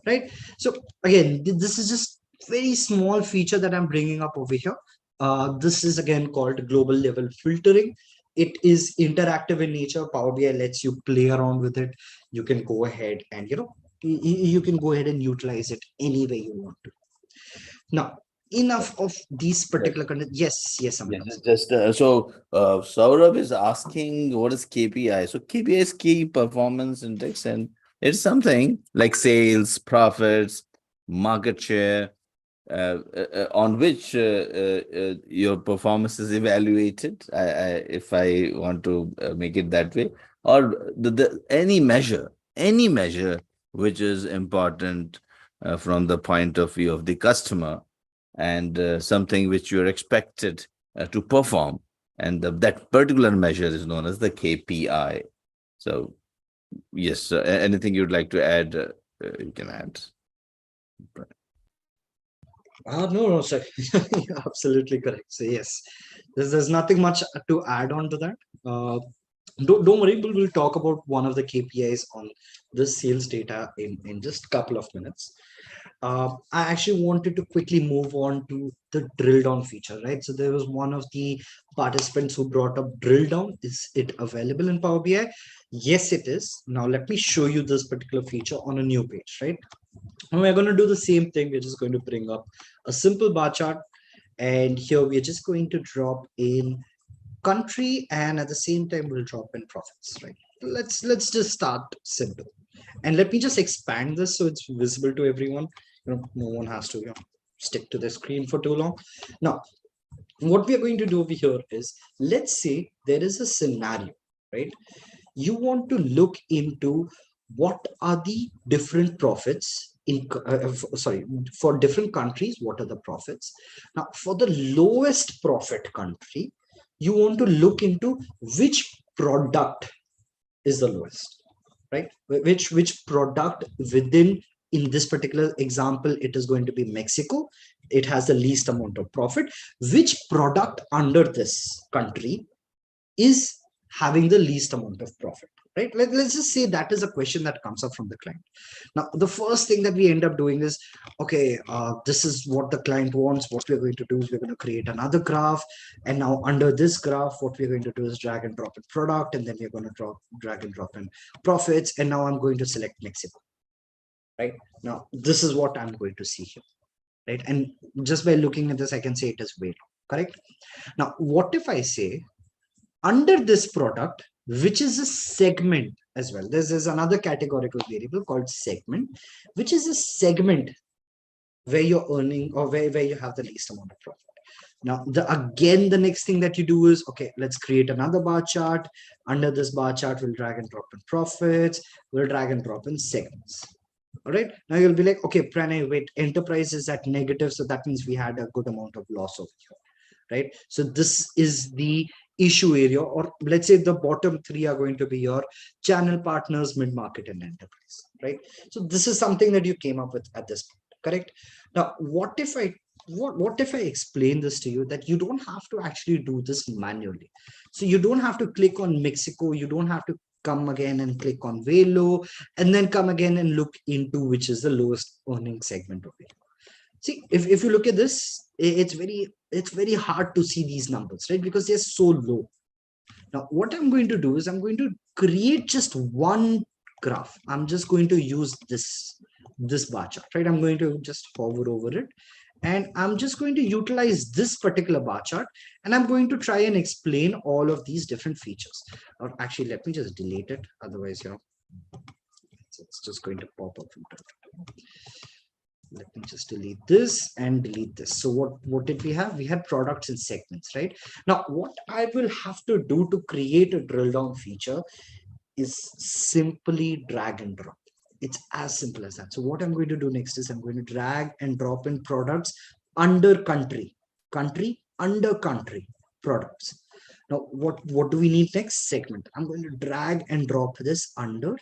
Right. So again, this is just very small feature that I'm bringing up over here. This is again called global level filtering. It is interactive in nature. Power BI lets you play around with it. You can go ahead and, you can go ahead and utilize it any way you want to. Now, enough of these particular content. Yes, Amitabh. So Saurabh is asking what is KPI. So KPI is key performance index, and it's something like sales, profits, market share, on which your performance is evaluated. If I want to make it that way, or any measure which is important from the point of view of the customer, and something which you're expected to perform, and that particular measure is known as the KPI. So yes, anything you'd like to add, you can add. No, sir. You're absolutely correct. So yes, there's nothing much to add on to that. Don't worry, we'll talk about one of the KPIs on this sales data in just a couple of minutes. I actually wanted to quickly move on to the drill down feature, right? So there was one of the participants who brought up drill down. Is it available in Power BI? Yes, it is. Now let me show you this particular feature on a new page, right? And we're going to do the same thing. We're just going to bring up a simple bar chart, and here we're just going to drop in country, and at the same time we'll drop in profits, right? Let's just start simple, and let me just expand this so it's visible to everyone. No one has to stick to the screen for too long. Now what we are going to do over here is, let's say there is a scenario, right? You want to look into what are the different profits in sorry, for different countries, what are the profits. Now for the lowest profit country, you want to look into which product is the lowest, right? Which product within, in this particular example, it is going to be Mexico. It has the least amount of profit. Which product under this country is having the least amount of profit, right? Let's just say that is a question that comes up from the client. Now the first thing that we end up doing is, okay, this is what the client wants. What we're going to do is we're going to create another graph, and now under this graph what we're going to do is drag and drop in product, and then we're going to drag and drop in profits, and now I'm going to select Mexico, right? Now this is what I'm going to see here, right? And just by looking at this I can say it is way low, correct? Now what if I say under this product, which is a segment as well, there's another categorical variable called segment, which is a segment where you're earning, or where you have the least amount of profit. Now again the next thing that you do is, okay, let's create another bar chart. Under this bar chart we'll drag and drop in profits, we'll drag and drop in segments. All right, now you'll be like, okay, Pranay, wait, enterprise is at negative, so that means we had a good amount of loss over here, right? So this is the issue area, or let's say the bottom 3 are going to be your channel partners, mid-market, and enterprise, right? So this is something that you came up with at this point, correct? Now what if I explain this to you, that you don't have to actually do this manually? So you don't have to click on Mexico, you don't have to come again and click on way low, and then come again and look into which is the lowest earning segment of it. See, if you look at this, it's very hard to see these numbers, right? Because they're so low. Now what I'm going to do is I'm going to create just one graph. I'm just going to use this bar chart, right? I'm going to just hover over it, and I'm just going to utilize this particular bar chart, and I'm going to try and explain all of these different features. Or actually, let me just delete it. Otherwise, it's just going to pop up from time. Let me just delete this and delete this. So what did we have? We had products and segments, right? Now, what I will have to do to create a drill down feature is simply drag and drop. It's as simple as that. So what I'm going to do next is I'm going to drag and drop in products under country under country products. Now, what do we need next? Segment. I'm going to drag and drop this under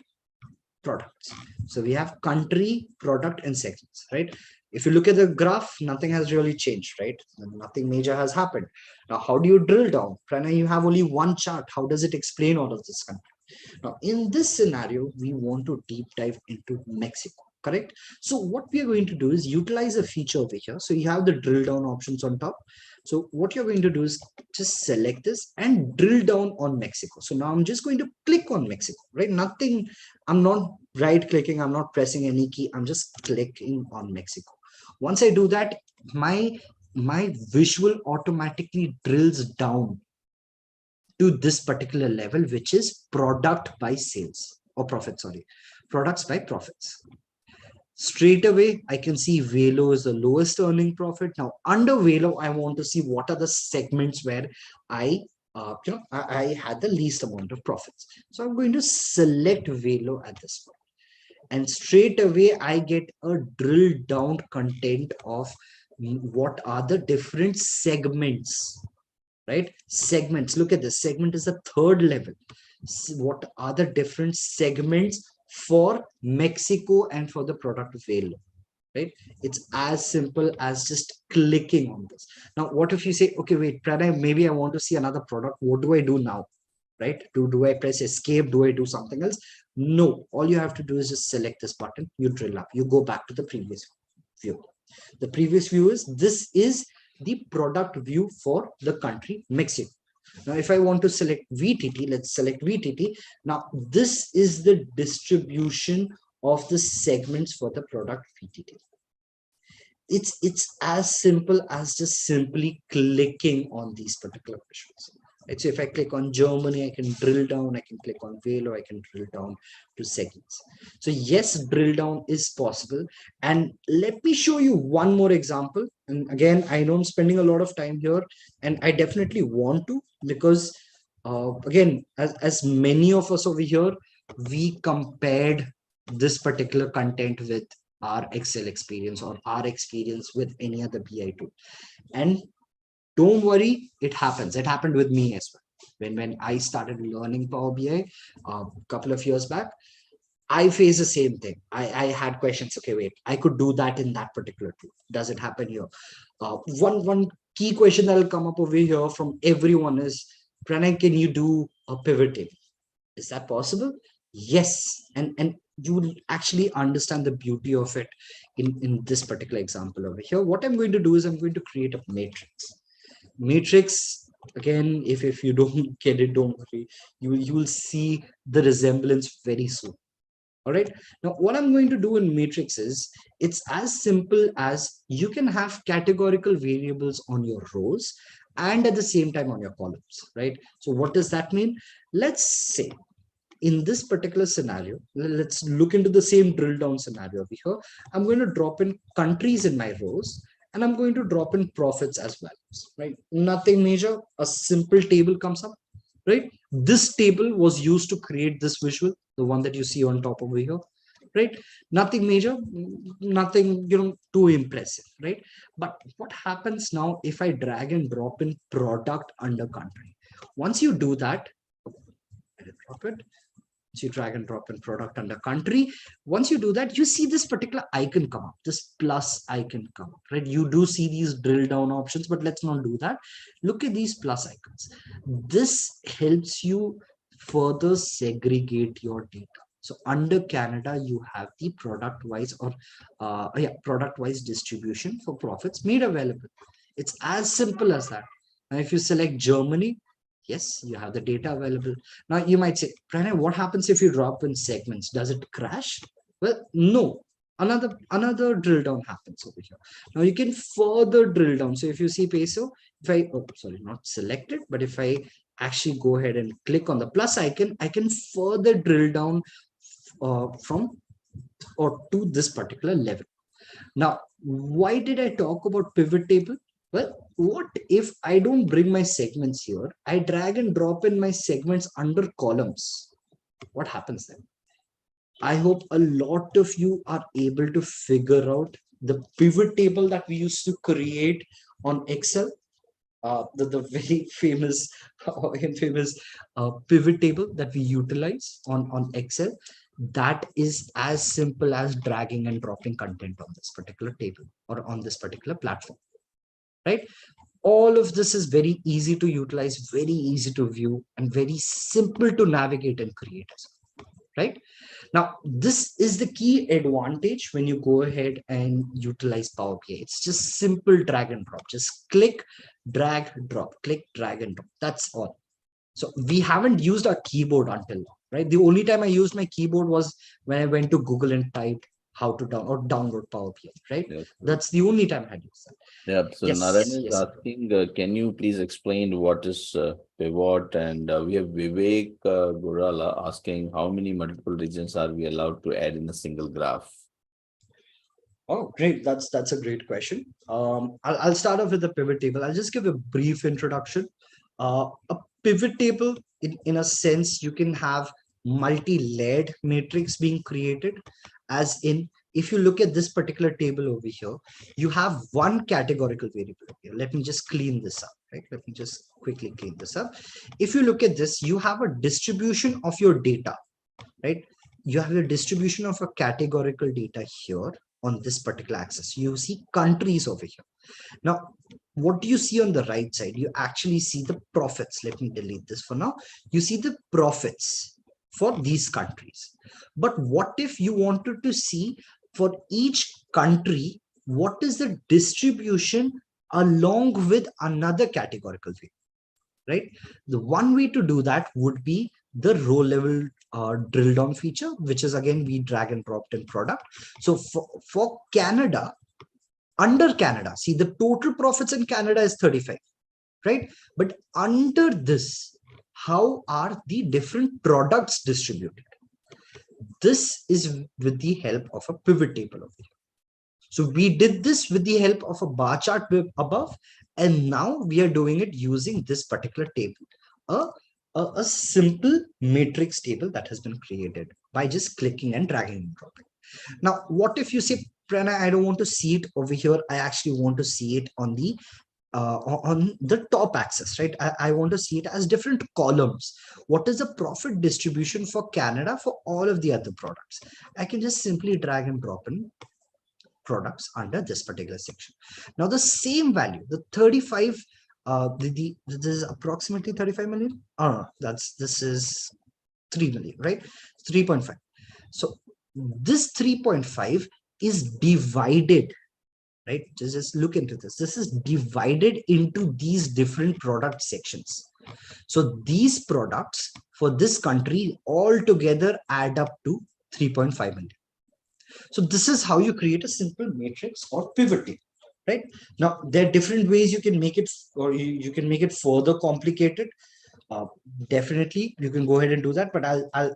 products. So we have country, product, and segments, right? If you look at the graph, nothing has really changed, right? Nothing major has happened. Now, how do you drill down? Pranay, you have only one chart. How does it explain all of this country? Now, in this scenario, we want to deep dive into Mexico, correct? So what we are going to do is utilize a feature over here. So you have the drill down options on top. So what you're going to do is just select this and drill down on Mexico. So now I'm just going to click on Mexico, right? Nothing, I'm not right clicking, I'm not pressing any key, I'm just clicking on Mexico. Once I do that, my visual automatically drills down to this particular level, which is product by sales or profit, sorry, products by profits. Straight away, I can see Velo is the lowest earning profit. Now, under Velo, I want to see what are the segments where I had the least amount of profits. So I'm going to select Velo at this point. And straight away, I get a drill down content of what are the different segments, right? Segments. Look at this. Segment is the third level. What are the different segments for Mexico and for the product Velo, right? It's as simple as just clicking on this. Now, what if you say, okay, wait, Pranay, maybe I want to see another product. What do I do now, right? Do I press escape? Do I do something else? No, all you have to do is just select this button. You drill up. You go back to the previous view. The previous view is, this is the product view for the country Mexico. Now, if I want to select VTT, let's select VTT. Now, this is the distribution of the segments for the product VTT. It's as simple as just simply clicking on these particular visuals. Right? So if I click on Germany, I can drill down, I can click on Velo, I can drill down to segments. So yes, drill down is possible. And let me show you one more example. And again, I know I'm spending a lot of time here, and I definitely want to, because again, as many of us over here, we compared this particular content with our Excel experience or our experience with any other BI tool. And don't worry, it happens. It happened with me as well. When I started learning Power BI a couple of years back, I faced the same thing. I had questions. Okay, wait, I could do that in that particular tool. Does it happen here? One key question that will come up over here from everyone is, Pranay, can you do a pivot table? Is that possible? Yes. And you will actually understand the beauty of it in this particular example over here. What I'm going to do is I'm going to create a matrix. Again, if you don't get it, don't worry. You will see the resemblance very soon. All right. Now, what I'm going to do in matrix is, it's as simple as you can have categorical variables on your rows and at the same time on your columns, right? So what does that mean? Let's say in this particular scenario, let's look into the same drill down scenario over here. I'm going to drop in countries in my rows, and I'm going to drop in profits as well, right? Nothing major, a simple table comes up, right? This table was used to create this visual, the one that you see on top over here, right? Nothing major, nothing, too impressive, right? But what happens now if I drag and drop in product under country? Once you do that, drop it. So you drag and drop in product under country. Once you do that, you see this particular icon come up, this plus icon come up, right? You do see these drill down options, but let's not do that. Look at these plus icons. This helps you further segregate your data. So under Canada, you have the product wise or product wise distribution for profits made available. It's as simple as that. Now, if you select Germany, yes, you have the data available. Now you might say, Pranay, what happens if you drop in segments? Does it crash? Well, no. Another drill down happens over here. Now you can further drill down. So if you see peso, not selected, but if I actually go ahead and click on the plus icon, I can further drill down from or to this particular level. Now, why did I talk about pivot table? Well, what if I don't bring my segments here? I drag and drop in my segments under columns. What happens then? I hope a lot of you are able to figure out the pivot table that we used to create on Excel. the very famous infamous pivot table that we utilize on Excel. That is as simple as dragging and dropping content on this particular table or on this particular platform, right? All of this is very easy to utilize, very easy to view, and very simple to navigate and create as well, right? Now, this is the key advantage when you go ahead and utilize Power BI. It's just simple drag and drop. Just click, drag, drop, click, drag, and drop. That's all. So we haven't used our keyboard until now, right? The only time I used my keyboard was when I went to Google and typed how to download Power BI, right? Yes. That's the only time I had used that. Yeah. So Yes, Naren is yes. asking, can you please explain what is pivot? And we have Vivek Gurala asking, how many multiple regions are we allowed to add in a single graph? Oh, great. That's a great question. I'll start off with the pivot table. I'll just give a brief introduction. A pivot table, in a sense, you can have multi-layered matrix being created, as in, if you look at this particular table over here, you have one categorical variable here. Let me just clean this up, right? Let me just quickly clean this up. If you look at this, you have a distribution of your data, right? You have a distribution of a categorical data here on this particular axis. You see countries over here. Now, what do you see on the right side? You actually see the profits. Let me delete this for now. You see the profits for these countries. But what if you wanted to see for each country, what is the distribution along with another categorical view, right? The one way to do that would be the row level drill down feature, which is again, we drag and dropped in product. So for Canada, under Canada, see the total profits in Canada is 35, right? But under this, how are the different products distributed? This is with the help of a pivot table over here. So we did this with the help of a bar chart above, and now we are doing it using this particular table, a simple matrix table that has been created by just clicking and dragging and dropping. Now, what if you say, Prana, I don't want to see it over here. I actually want to see it on the top axis, right? I want to see it as different columns. What is the profit distribution for Canada for all of the other products? I can just simply drag and drop in products under this particular section. Now the same value, the 35, this is approximately 35 million. Oh, no, this is 3 million, right? 3.5. So this 3.5 is divided, right? Just look into this. This is divided into these different product sections. So these products for this country all together add up to 3.5 million. So this is how you create a simple matrix or pivot table, right? Now, there are different ways you can make it, or you can make it further complicated. Definitely, you can go ahead and do that, but I'll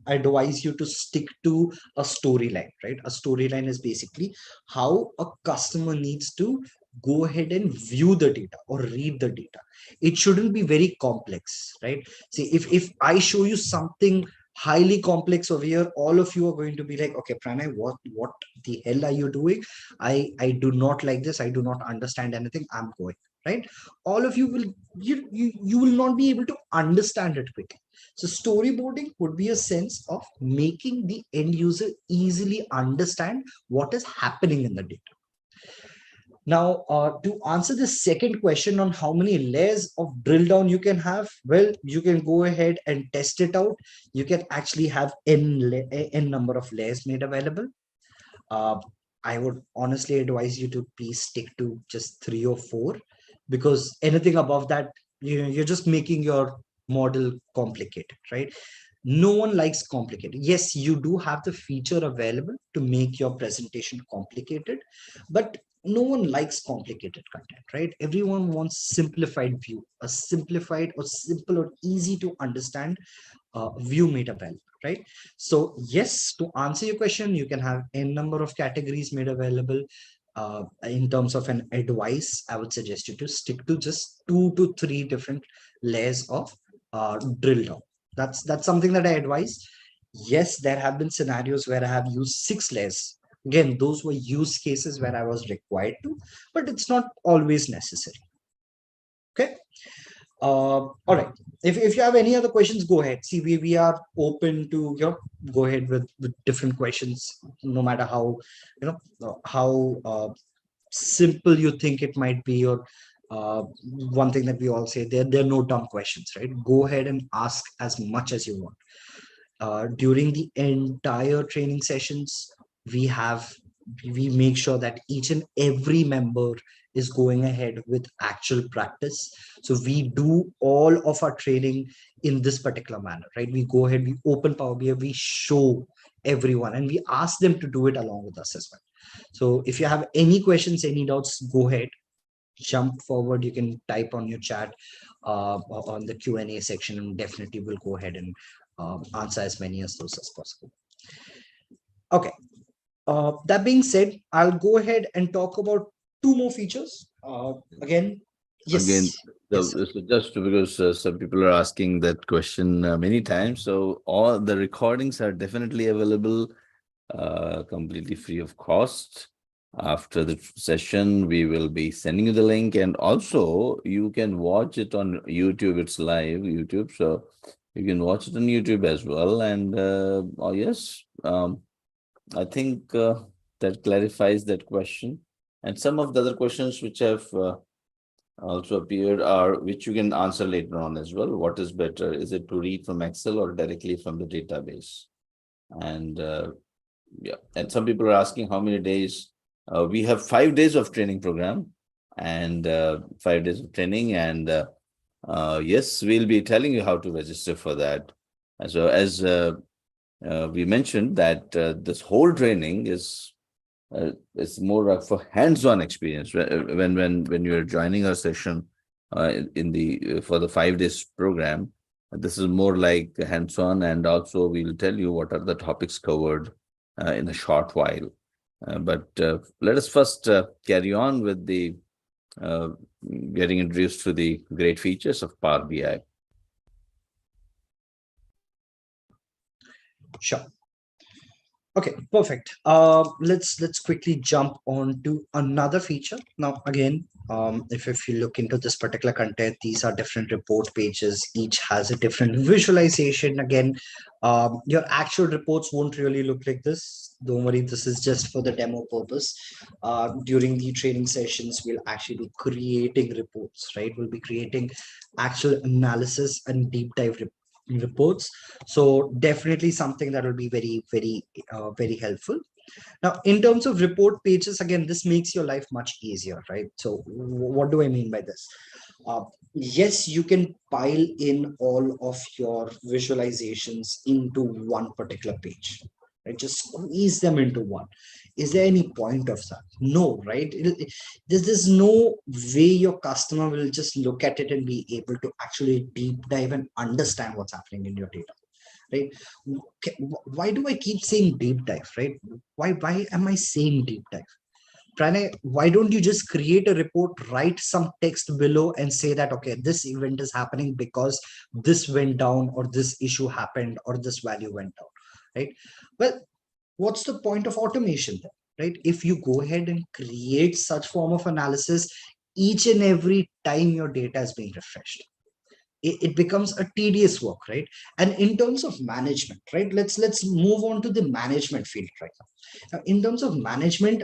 advise you to stick to a storyline, right? A storyline is basically how a customer needs to go ahead and view the data or read the data. It shouldn't be very complex, right? See, if I show you something highly complex over here, all of you are going to be like, okay, Pranay, what the hell are you doing? I do not like this. I do not understand anything. I'm going, right? All of you will, you will not be able to understand it quickly. So storyboarding would be a sense of making the end user easily understand what is happening in the data. Now, to answer the second question on how many layers of drill down you can have, well, you can go ahead and test it out. You can actually have n number of layers made available. I would honestly advise you to please stick to just 3 or 4, because anything above that, you're just making your model complicated, right? No one likes complicated. Yes, you do have the feature available to make your presentation complicated, but no one likes complicated content, right? Everyone wants simplified view, a simplified or simple or easy to understand view made available, right? So yes, to answer your question, you can have n number of categories made available. In terms of an advice, I would suggest you to stick to just 2 to 3 different layers of drill down. That's something that I advise. Yes, there have been scenarios where I have used 6 layers. Again, those were use cases where I was required to, but it's not always necessary. All right. If you have any other questions, go ahead. See, we are open to go ahead with different questions, no matter how how simple you think it might be, or one thing that we all say, there are no dumb questions, right? Go ahead and ask as much as you want. During the entire training sessions, we have we make sure that each and every member is going ahead with actual practice. So we do all of our training in this particular manner, right? We go ahead, we open Power BI, we show everyone, and we ask them to do it along with us as well. So if you have any questions, any doubts, go ahead, jump forward. You can type on your chat on the Q&A section, and definitely we'll go ahead and answer as many as those as possible. Okay. That being said, I'll go ahead and talk about two more features. Again, yes. Again, Yes, sir. so just because some people are asking that question many times, so all the recordings are definitely available completely free of cost. After the session, we will be sending you the link, and also you can watch it on YouTube. It's live YouTube, so you can watch it on YouTube as well. And oh yes, I think that clarifies that question. And some of the other questions which have also appeared are which you can answer later on as well. What is better? Is it to read from Excel or directly from the database? And yeah, and some people are asking how many days. We have 5 days of training program, and 5 days of training, and yes, we'll be telling you how to register for that. And so, as we mentioned, that this whole training is it's more for hands-on experience. When you're joining a session in the for the 5 days program, this is more like hands-on, and also we'll tell you what are the topics covered in a short while. But let us first carry on with the uh, getting introduced to the great features of Power BI. Sure. Okay, perfect. Let's quickly jump on to another feature. Now, again, if you look into this particular content, these are different report pages. Each has a different visualization. Again, your actual reports won't really look like this. Don't worry, this is just for the demo purpose. During the training sessions, we'll actually be creating reports, right? We'll be creating actual analysis and deep dive reports. So definitely something that will be very helpful. Now, in terms of report pages, again, this makes your life much easier, right? So what do I mean by this? Yes, you can pile in all of your visualizations into one particular page, right? Just squeeze them into one. Is there any point of that? No, right? There's no way your customer will just look at it and be able to actually deep dive and understand what's happening in your data, right? Why do I keep saying deep dive, right? Why am I saying deep dive? Pranay, why don't you just create a report, write some text below and say that, okay, this event is happening because this went down, or this issue happened, or this value went down, right? Well, what's the point of automation then, right? If you go ahead and create such form of analysis each and every time your data is being refreshed, it becomes a tedious work, right? And in terms of management, right, let's move on to the management field right now. Now, in terms of management,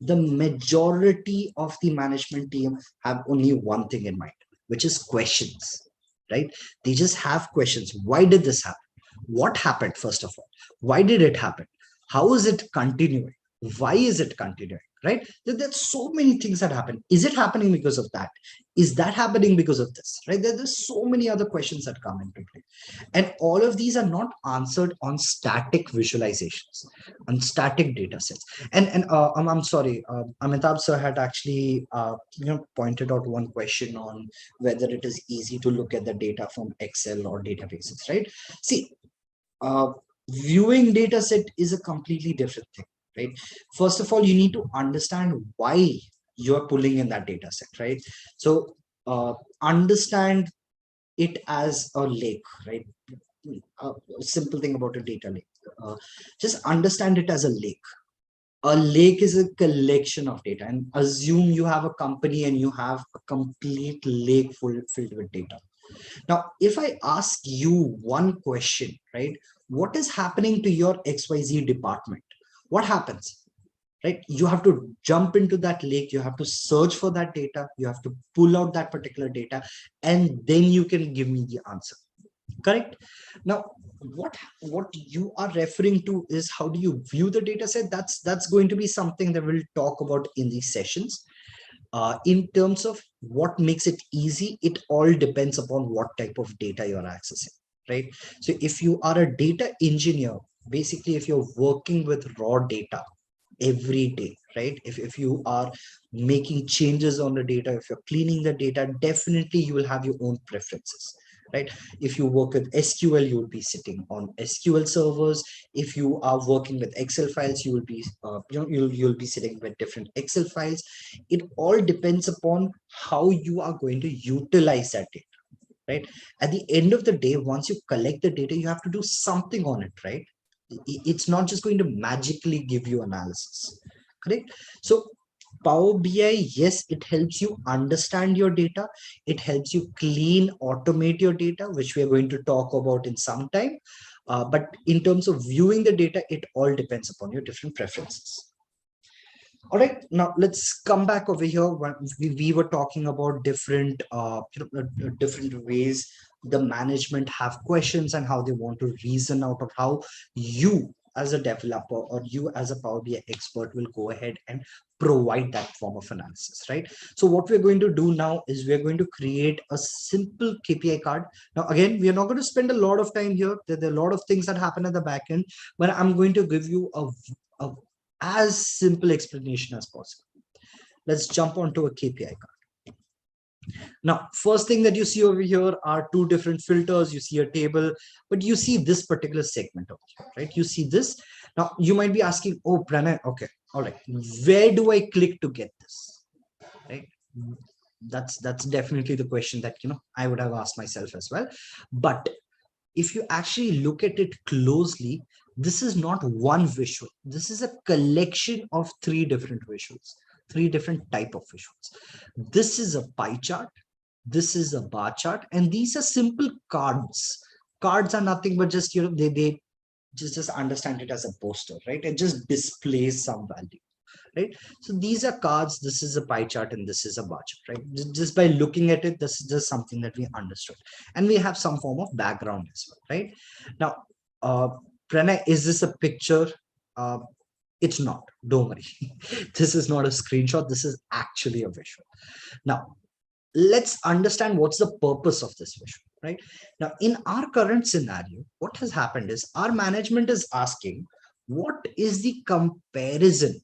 the majority of the management team have only one thing in mind, which is questions, right? They just have questions. Why did this happen? What happened? First of all, why did it happen? How is it continuing? Why is it continuing, right? There's so many things that happen. Is it happening because of that? Is that happening because of this, right? There's so many other questions that come into play, and all of these are not answered on static visualizations, on static data sets. And I'm sorry, Amitabh sir had actually pointed out one question on whether it is easy to look at the data from Excel or databases, right? See, uh, viewing data set is a completely different thing, right? First of all, you need to understand why you're pulling in that data set, right? So understand it as a lake, right? A simple thing about a data lake, just understand it as a lake. A lake is a collection of data, and assume you have a company and you have a complete lake filled with data. Now, if I ask you one question, right, what is happening to your XYZ department? What happens? Right? You have to jump into that lake, you have to search for that data, you have to pull out that particular data, and then you can give me the answer. Correct? Now, what you are referring to is how do you view the data set? That's going to be something that we'll talk about in these sessions. In terms of what makes it easy, it all depends upon what type of data you're accessing, right? So if you are a data engineer, basically if you're working with raw data every day, right, if you are making changes on the data, if you're cleaning the data, definitely you will have your own preferences, right? If you work with SQL, you will be sitting on SQL servers. If you are working with Excel files, you will be you'll be sitting with different Excel files. It all depends upon how you are going to utilize that data, right? At the end of the day, once you collect the data, you have to do something on it, right? It's not just going to magically give you analysis, correct? So Power BI, yes, it helps you understand your data. It helps you clean, automate your data, which we are going to talk about in some time. But in terms of viewing the data, it all depends upon your different preferences. All right, now let's come back over here. When we were talking about different different ways the management have questions and how they want to reason out of how you as a developer or you as a Power BI expert will go ahead and provide that form of analysis, right? So what we're going to do now is we're going to create a simple KPI card. Now, again, we are not going to spend a lot of time here. There are a lot of things that happen at the back end, but I'm going to give you a as simple explanation as possible. Let's jump onto a KPI card. Now, first thing that you see over here are two different filters. You see a table, but you see this particular segment over here, right? You see this. Now, you might be asking, oh, Pranay, okay, all right, where do I click to get this, right? That's definitely the question that, I would have asked myself as well. But if you actually look at it closely, this is not one visual. This is a collection of three different visuals, three different type of visuals. This is a pie chart. This is a bar chart. And these are simple cards. Cards are nothing but just, they just understand it as a poster, right? It just displays some value, right? So these are cards. This is a pie chart and this is a bar chart, right? Just by looking at it, this is just something that we understood, and we have some form of background as well, right? Now, Pranay, is this a picture? It's not, don't worry. This is not a screenshot. This is actually a visual. Now, let's understand what's the purpose of this visual, right? Now, in our current scenario, what has happened is our management is asking, what is the comparison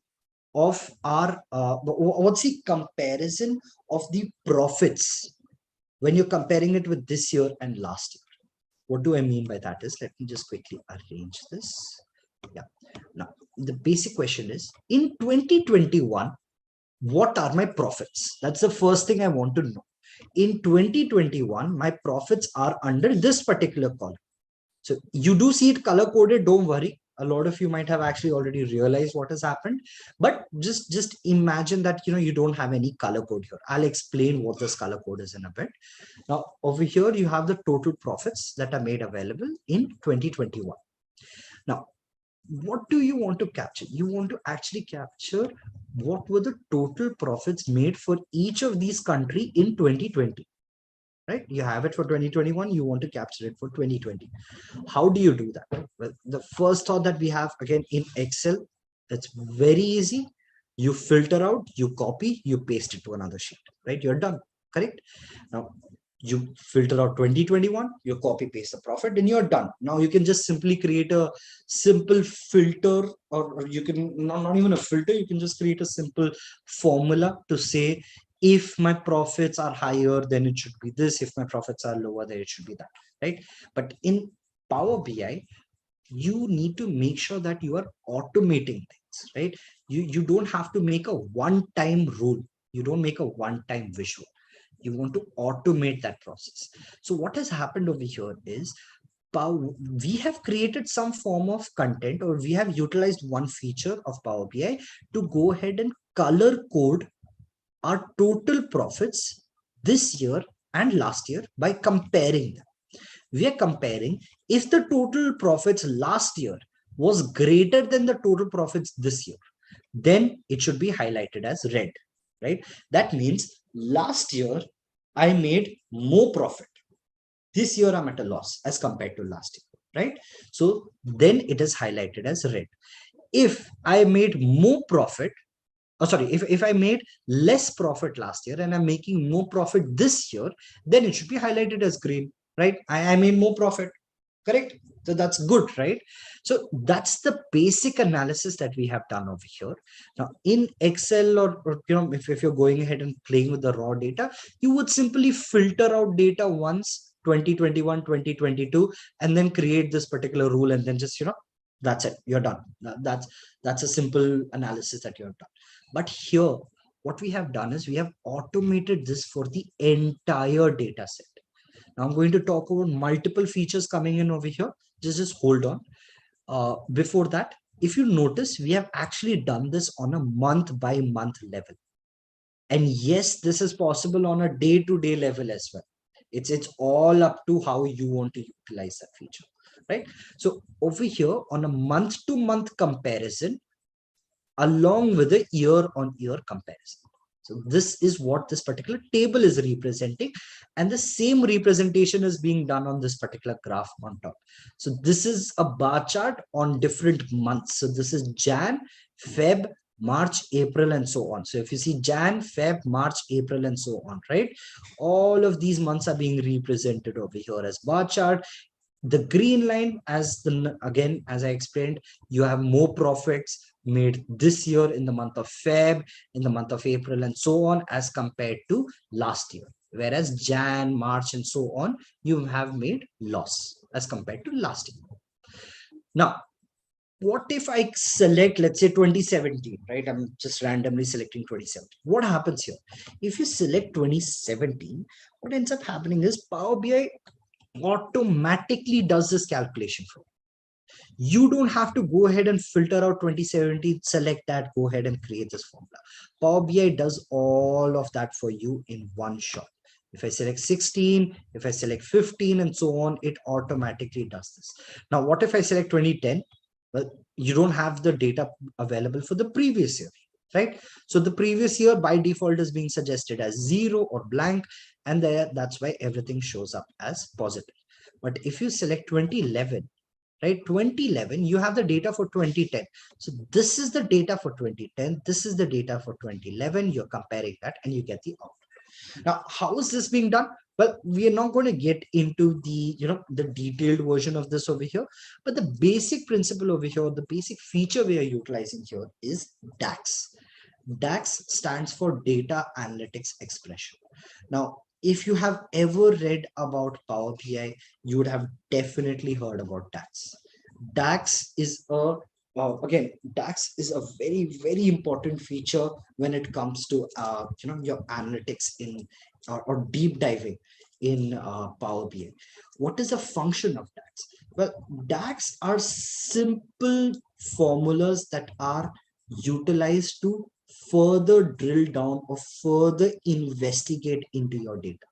of our what's the comparison of the profits when you're comparing it with this year and last year? What do I mean by that is, let me just quickly arrange this. Yeah. Now, the basic question is, in 2021, what are my profits? That's the first thing I want to know. In 2021, my profits are under this particular column. So you do see it color coded, don't worry. A lot of you might have actually already realized what has happened, but just imagine that, you don't have any color code here. I'll explain what this color code is in a bit. Now, over here, you have the total profits that are made available in 2021. Now, what do you want to capture? You want to actually capture what were the total profits made for each of these countries in 2020. Right? You have it for 2021, you want to capture it for 2020. How do you do that? Well, the first thought that we have, again, in Excel, it's very easy. You filter out, you copy, you paste it to another sheet, right? You're done, correct? Now, you filter out 2021, you copy paste the profit, and you're done. Now you can just simply create a simple filter, or you can not even a filter, you can just create a simple formula to say, if my profits are higher, then it should be this. If my profits are lower, then it should be that, right? But in Power BI, you need to make sure that you are automating things, right? You don't have to make a one-time rule. You don't make a one-time visual. You want to automate that process. So what has happened over here is, we have created some form of content, or we have utilized one feature of Power BI to go ahead and color code our total profits this year and last year by comparing them. We are comparing if the total profits last year was greater than the total profits this year, then it should be highlighted as red, right? That means last year I made more profit. This year I'm at a loss as compared to last year, right? So then it is highlighted as red. If I made more profit, if I made less profit last year and I'm making more profit this year, then it should be highlighted as green, right? I made more profit, correct? So that's good, right? So that's the basic analysis that we have done over here. Now in Excel, or if you're going ahead and playing with the raw data, you would simply filter out data once, 2021, 2022, and then create this particular rule, and then just that's it, you're done. That's a simple analysis that you have done. But here what we have done is we have automated this for the entire data set. Now I'm going to talk about multiple features coming in over here. Just hold on. Before that, if you notice, we have actually done this on a month by month level. And yes, this is possible on a day-to-day level as well. It's all up to how you want to utilize that feature, right? So over here on a month-to-month comparison, along with the year-on-year comparison. So this is what this particular table is representing, and the same representation is being done on this particular graph on top. So this is a bar chart on different months. So this is Jan, Feb, March, April, and so on. So if you see Jan, Feb, March, April, and so on, right? All of these months are being represented over here as bar chart. The green line, as I explained, you have more profits made this year in the month of Feb, in the month of April, and so on, as compared to last year. Whereas Jan, March, and so on, you have made loss as compared to last year. Now, what if I select, let's say 2017, right? I'm just randomly selecting 2017. What happens here? If you select 2017, what ends up happening is Power BI automatically does this calculation for you. You don't have to go ahead and filter out 2017, select that, go ahead and create this formula. Power BI does all of that for you in one shot. If I select 16, if I select 15, and so on, it automatically does this. Now, what if I select 2010? Well, you don't have the data available for the previous year, right? So the previous year by default is being suggested as 0 or blank, and that's why everything shows up as positive. But if you select 2011, right, 2011, you have the data for 2010. So this is the data for 2010, this is the data for 2011, you're comparing that and you get the output. Now, how is this being done? Well, we are not going to get into the the detailed version of this over here, but the basic principle over here, the basic feature we are utilizing here is DAX. DAX stands for Data Analytics Expression. Now, if you have ever read about Power BI, you would have definitely heard about DAX. DAX is DAX is a very, very important feature when it comes to your analytics in or deep diving in Power BI. What is the function of DAX? Well, DAX are simple formulas that are utilized to further drill down or further investigate into your data.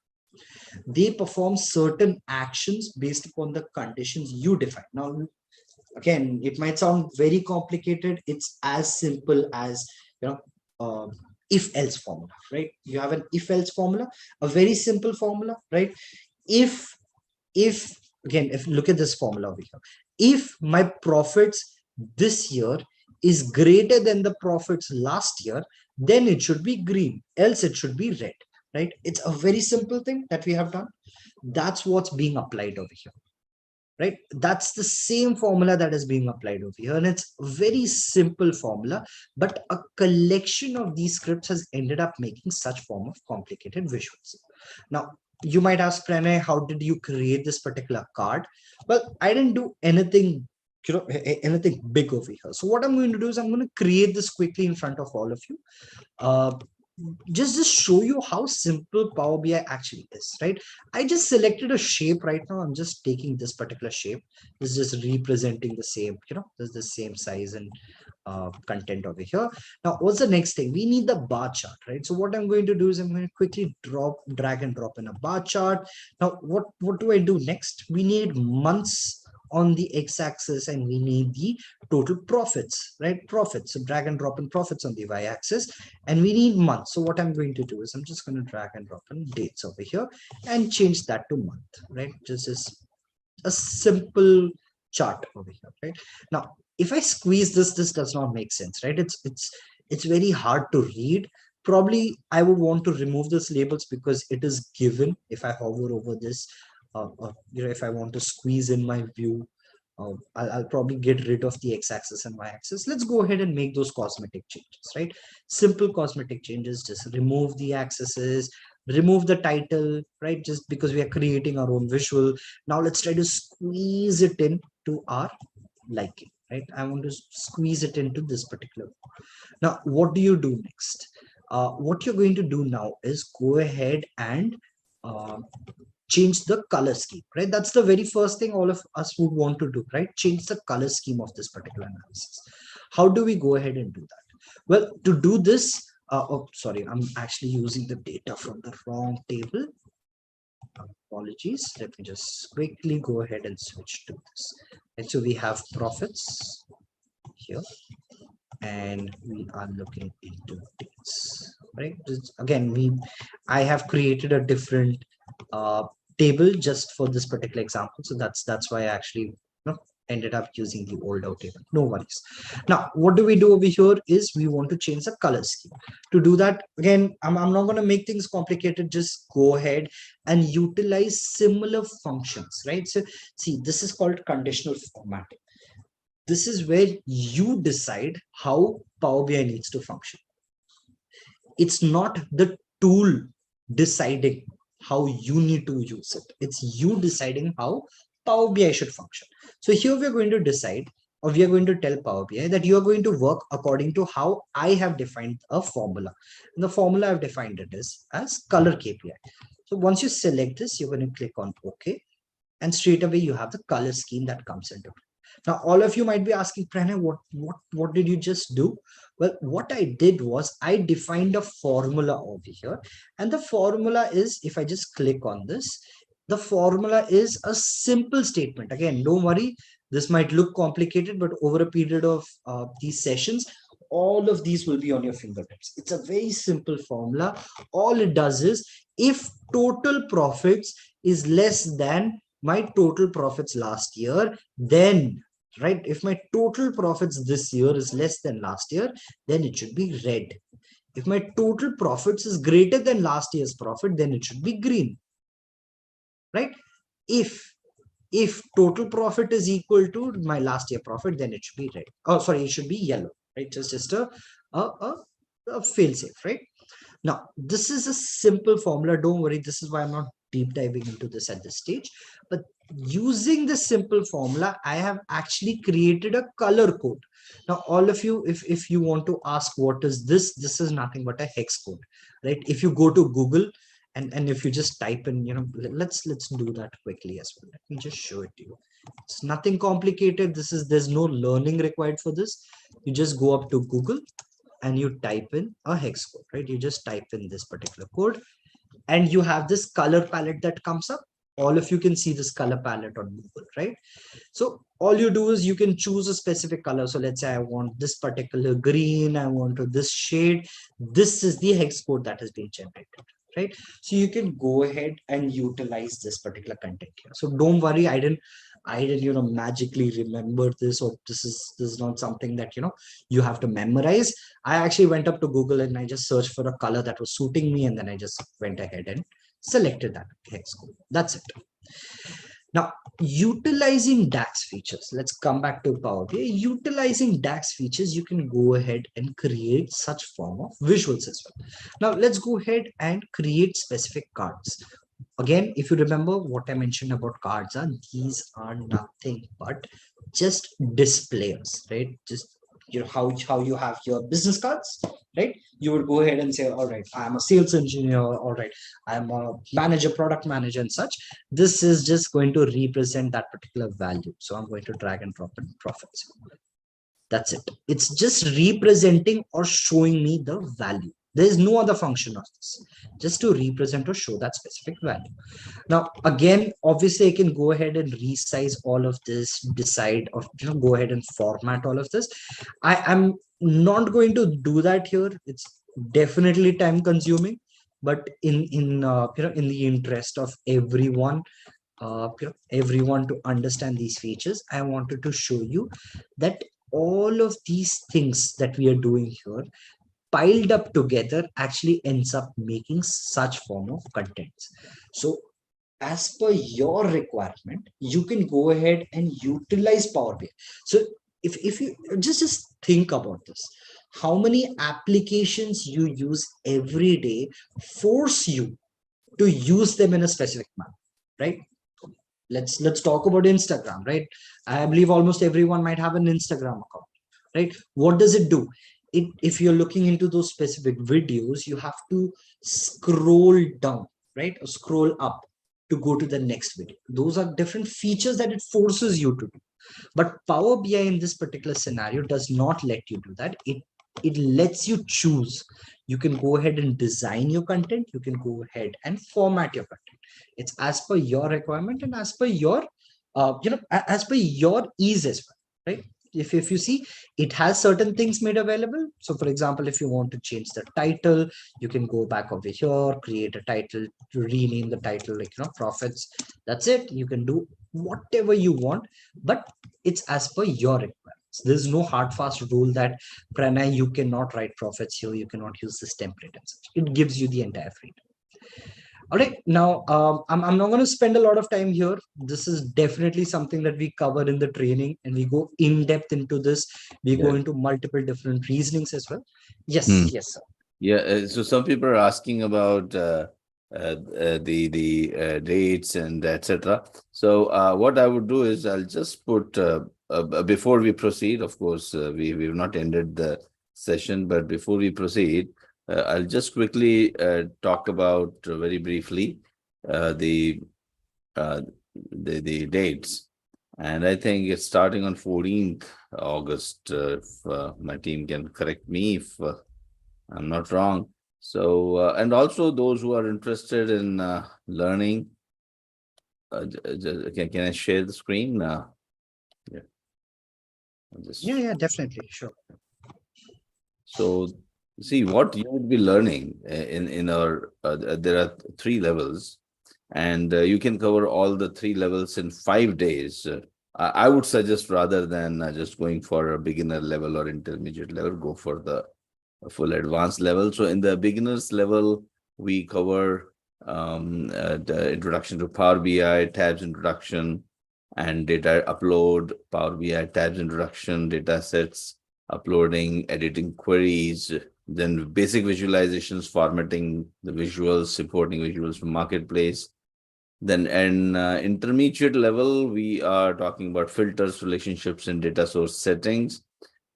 They perform certain actions based upon the conditions you define. Now, again, it might sound very complicated. It's as simple as if else formula, right? You have an if else formula, a very simple formula, right? If again, if look at this formula over here, if my profits this year is greater than the profits last year, then it should be green, else it should be red, right? It's a very simple thing that we have done. That's what's being applied over here, right? That's the same formula that is being applied over here, and it's a very simple formula, but a collection of these scripts has ended up making such form of complicated visuals. Now, you might ask, Pranay, how did you create this particular card? Well, I didn't do anything anything big over here. So what I'm going to do is I'm going to create this quickly in front of all of you. Just show you how simple Power BI actually is, right? I just selected a shape right now. I'm just taking this particular shape. This is just representing the same, this is the same size and content over here. Now, what's the next thing? We need the bar chart, right? So what I'm going to do is I'm going to quickly drag and drop in a bar chart. Now, what do I do next? We need months on the x-axis and we need the total profits, right? Profits. So drag and drop in profits on the y-axis, and we need months. So what I'm going to do is I'm just going to drag and drop in dates over here and change that to month, right? Just as a simple chart over here, right? Now, if I squeeze this does not make sense, right? It's very hard to read. Probably I would want to remove this labels because it is given. If I hover over this, if I want to squeeze in my view, I'll probably get rid of the x-axis and y-axis. Let's go ahead and make those cosmetic changes, right? Simple cosmetic changes. Just remove the axes, remove the title, right? Just because we are creating our own visual. Now let's try to squeeze it into our liking, right? I want to squeeze it into this particular. Now, what do you do next? What you're going to do now is go ahead and change the color scheme, right? That's the very first thing all of us would want to do, right? Change the color scheme of this particular analysis. How do we go ahead and do that? Well, to do this, oh, sorry, I'm actually using the data from the wrong table. Apologies. Let me just quickly go ahead and switch to this. And so we have profits here, and we are looking into dates, right? Again, I have created a different table just for this particular example, so that's why I actually ended up using the old out table. No worries. Now, what do we do over here is we want to change the color scheme. To do that, again, I'm not going to make things complicated. Just go ahead and utilize similar functions, right? So see, this is called conditional formatting. This is where you decide how Power BI needs to function. It's not the tool deciding how you need to use it. It's you deciding how Power BI should function. So here we're going to decide, or we are going to tell Power BI that you are going to work according to how I have defined a formula. And the formula I've defined it is as color KPI. So once you select this, you're going to click on OK. And straight away, you have the color scheme that comes into it. Now, all of you might be asking, Pranay, what did you just do? Well, what I did was I defined a formula over here. And the formula is, if I just click on this, the formula is a simple statement. Again, don't worry, this might look complicated, but over a period of these sessions, all of these will be on your fingertips. It's a very simple formula. All it does is, if total profits is less than my total profits last year, then, right, if my total profits this year is less than last year, then it should be red. If my total profits is greater than last year's profit, then it should be green, right? If total profit is equal to my last year profit, then it should be red. Oh, sorry, it should be yellow, right? Just a fail safe, right? Now, this is a simple formula. Don't worry. This is why I'm not deep diving into this at this stage. But using this simple formula, I have actually created a color code. Now, all of you, if you want to ask what is this, this is nothing but a hex code, right? If you go to Google and if you just type in, let's do that quickly as well. Let me just show it to you. It's nothing complicated. There's no learning required for this. You just go up to Google and you type in a hex code, right? You just type in this particular code and you have this color palette that comes up. All of you can see this color palette on Google, right? So all you do is you can choose a specific color. So let's say I want this particular green, I want to this shade. This is the hex code that has been generated, right? So you can go ahead and utilize this particular content here. So don't worry, I didn't magically remember this, or this is not something that you have to memorize. I actually went up to Google and I just searched for a color that was suiting me, and then I just went ahead and selected that hex code. That's it. Now, utilizing DAX features, let's come back to Power BI. Utilizing DAX features, you can go ahead and create such form of visuals as well. Now, let's go ahead and create specific cards. Again, if you remember what I mentioned about cards, these are nothing but just displayers, right? Just how you have your business cards, right? You would go ahead and say, all right, I'm a sales engineer, all right, I'm a manager, product manager and such. This is just going to represent that particular value. So I'm going to drag and drop in profits. That's it. It's just representing or showing me the value. There is no other function of this, just to represent or show that specific value. Now, again, obviously, I can go ahead and resize all of this, decide or go ahead and format all of this. I am not going to do that here. It's definitely time consuming, but in the interest of everyone, everyone to understand these features, I wanted to show you that all of these things that we are doing here piled up together actually ends up making such form of contents. So as per your requirement, you can go ahead and utilize Power BI. So if you just think about this, how many applications you use every day force you to use them in a specific manner, right? Let's talk about Instagram, right? I believe almost everyone might have an Instagram account, right? What does it do? It, if you're looking into those specific videos, you have to scroll down, right, or scroll up to go to the next video. Those are different features that it forces you to do. But Power BI in this particular scenario does not let you do that. It lets you choose. You can go ahead and design your content. You can go ahead and format your content. It's as per your requirement and as per your as per your ease as well, right? If you see, it has certain things made available. So for example, if you want to change the title, you can go back over here, create a title, rename the title like profits. That's it. You can do whatever you want, but it's as per your requirements. There's no hard fast rule that Pranay, you cannot write profits here, you cannot use this template and such. It gives you the entire freedom. All right, now I'm not going to spend a lot of time here. This is definitely something that we cover in the training, and we go in depth into this. We go into multiple different reasonings as well. Yes, yes, sir. Yeah, so some people are asking about the dates and etc. So what I would do is I'll just put before we proceed. Of course, we've not ended the session, but before we proceed, I'll just quickly talk about very briefly the the dates. And I think it's starting on 14th August. If my team can correct me if I'm not wrong. So, and also those who are interested in learning, can I share the screen? Yeah. Yeah, definitely, sure. So, see what you would be learning in our. There are 3 levels, and you can cover all the 3 levels in 5 days. I would suggest rather than just going for a beginner level or intermediate level, go for the full advanced level. So in the beginners level, we cover the introduction to Power BI, tabs introduction, and data upload, Power BI tabs introduction, data sets, uploading, editing queries, then basic visualizations, formatting the visuals, supporting visuals from marketplace. Then in intermediate level, we are talking about filters, relationships, and data source settings,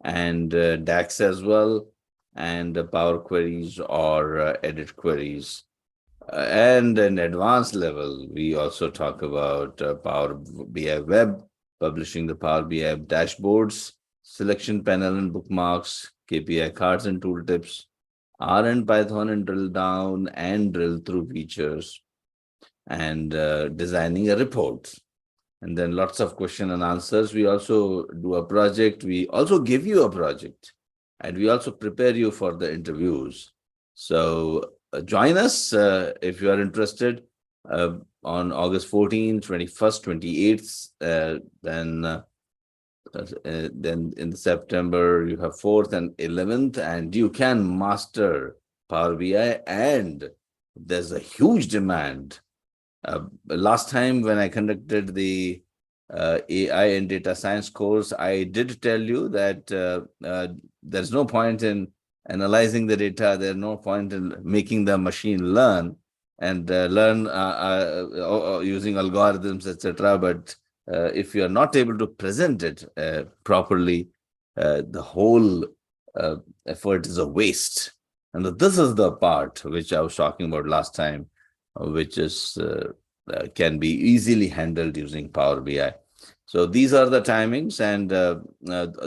and DAX as well, and Power Queries or edit queries. And in advanced level, we also talk about Power BI Web, publishing the Power BI dashboards, selection panel and bookmarks, KPI cards and tooltips, R and Python and drill down and drill through features, and designing a report. And then lots of question and answers. We also do a project. We also give you a project, and we also prepare you for the interviews. So join us if you are interested on August 14th, 21st, 28th. Then in September, you have 4th and 11th, and you can master Power BI. And there's a huge demand. Last time when I conducted the AI and data science course, I did tell you that there's no point in analyzing the data. There's no point in making the machine learn and learn using algorithms, etc. But if you are not able to present it properly, the whole effort is a waste. And this is the part which I was talking about last time, which is can be easily handled using Power BI. So these are the timings, and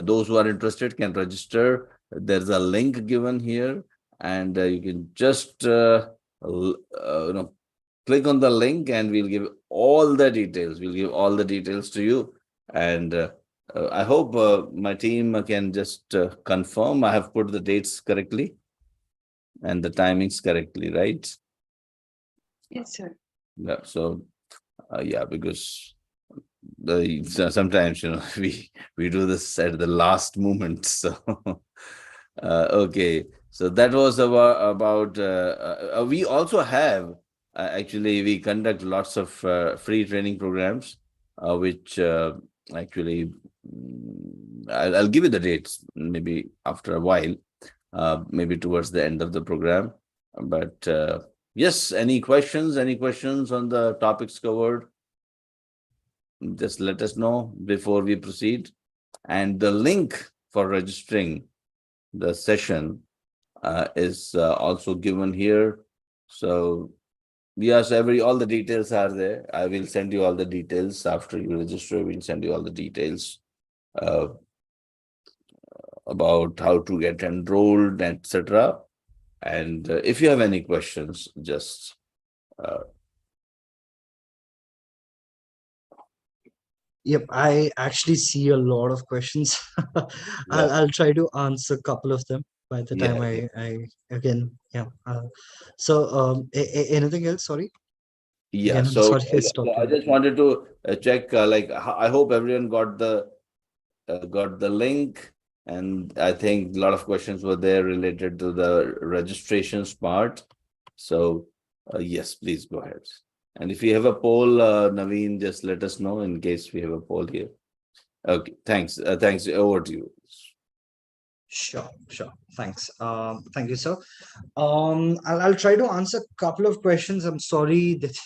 those who are interested can register. There's a link given here, and you can just click on the link, and we'll give all the details. We'll give all the details to you, and I hope my team can just confirm I have put the dates correctly and the timings correctly, right? Yes, sir. Yeah. So yeah, because sometimes we do this at the last moment. So okay, so that was about we also have actually we conduct lots of free training programs which actually I'll give you the dates maybe after a while, maybe towards the end of the program. But yes, any questions on the topics covered? Just let us know before we proceed. And the link for registering the session is also given here. So yes, all the details are there. I will send you all the details after you register. We'll send you all the details uh, about how to get enrolled, etc. And if you have any questions, just Yep, I actually see a lot of questions. I'll try to answer a couple of them by the time I again, yeah. Anything else? Sorry. yeah. Again, I'm So sorry I stopped I you. just wanted to check. I hope everyone got the link, and I think a lot of questions were there related to the registrations part. So yes, please go ahead. And if you have a poll, Naveen, just let us know in case we have a poll here. Okay, thanks. Thanks. Over to you. Sure. Thanks. Thank you, sir. I'll try to answer a couple of questions. I'm sorry that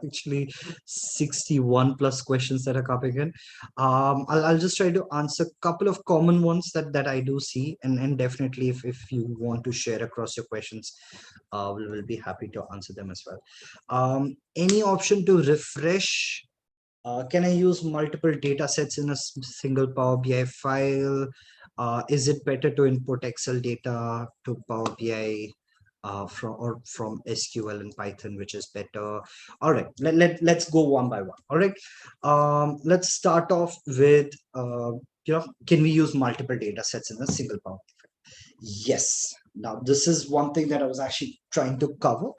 actually 61 plus questions that are coming in. I'll just try to answer a couple of common ones that I do see, and definitely if you want to share across your questions, we'll be happy to answer them as well. Any option to refresh? Can I use multiple data sets in a single Power BI file? Is it better to input Excel data to Power BI from SQL and Python, which is better? All right, let's go one by one. All right, let's start off with can we use multiple data sets in a single Power BI file? Yes. Now, this is one thing that I was actually trying to cover.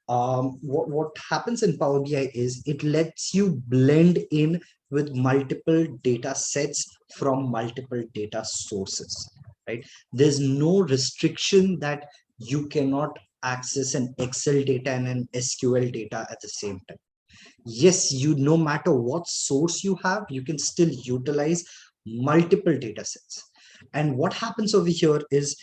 What happens in Power BI is it lets you blend in with multiple data sets from multiple data sources, right? There's no restriction that you cannot access an Excel data and an SQL data at the same time. Yes, no matter what source you have, you can still utilize multiple data sets. And what happens over here is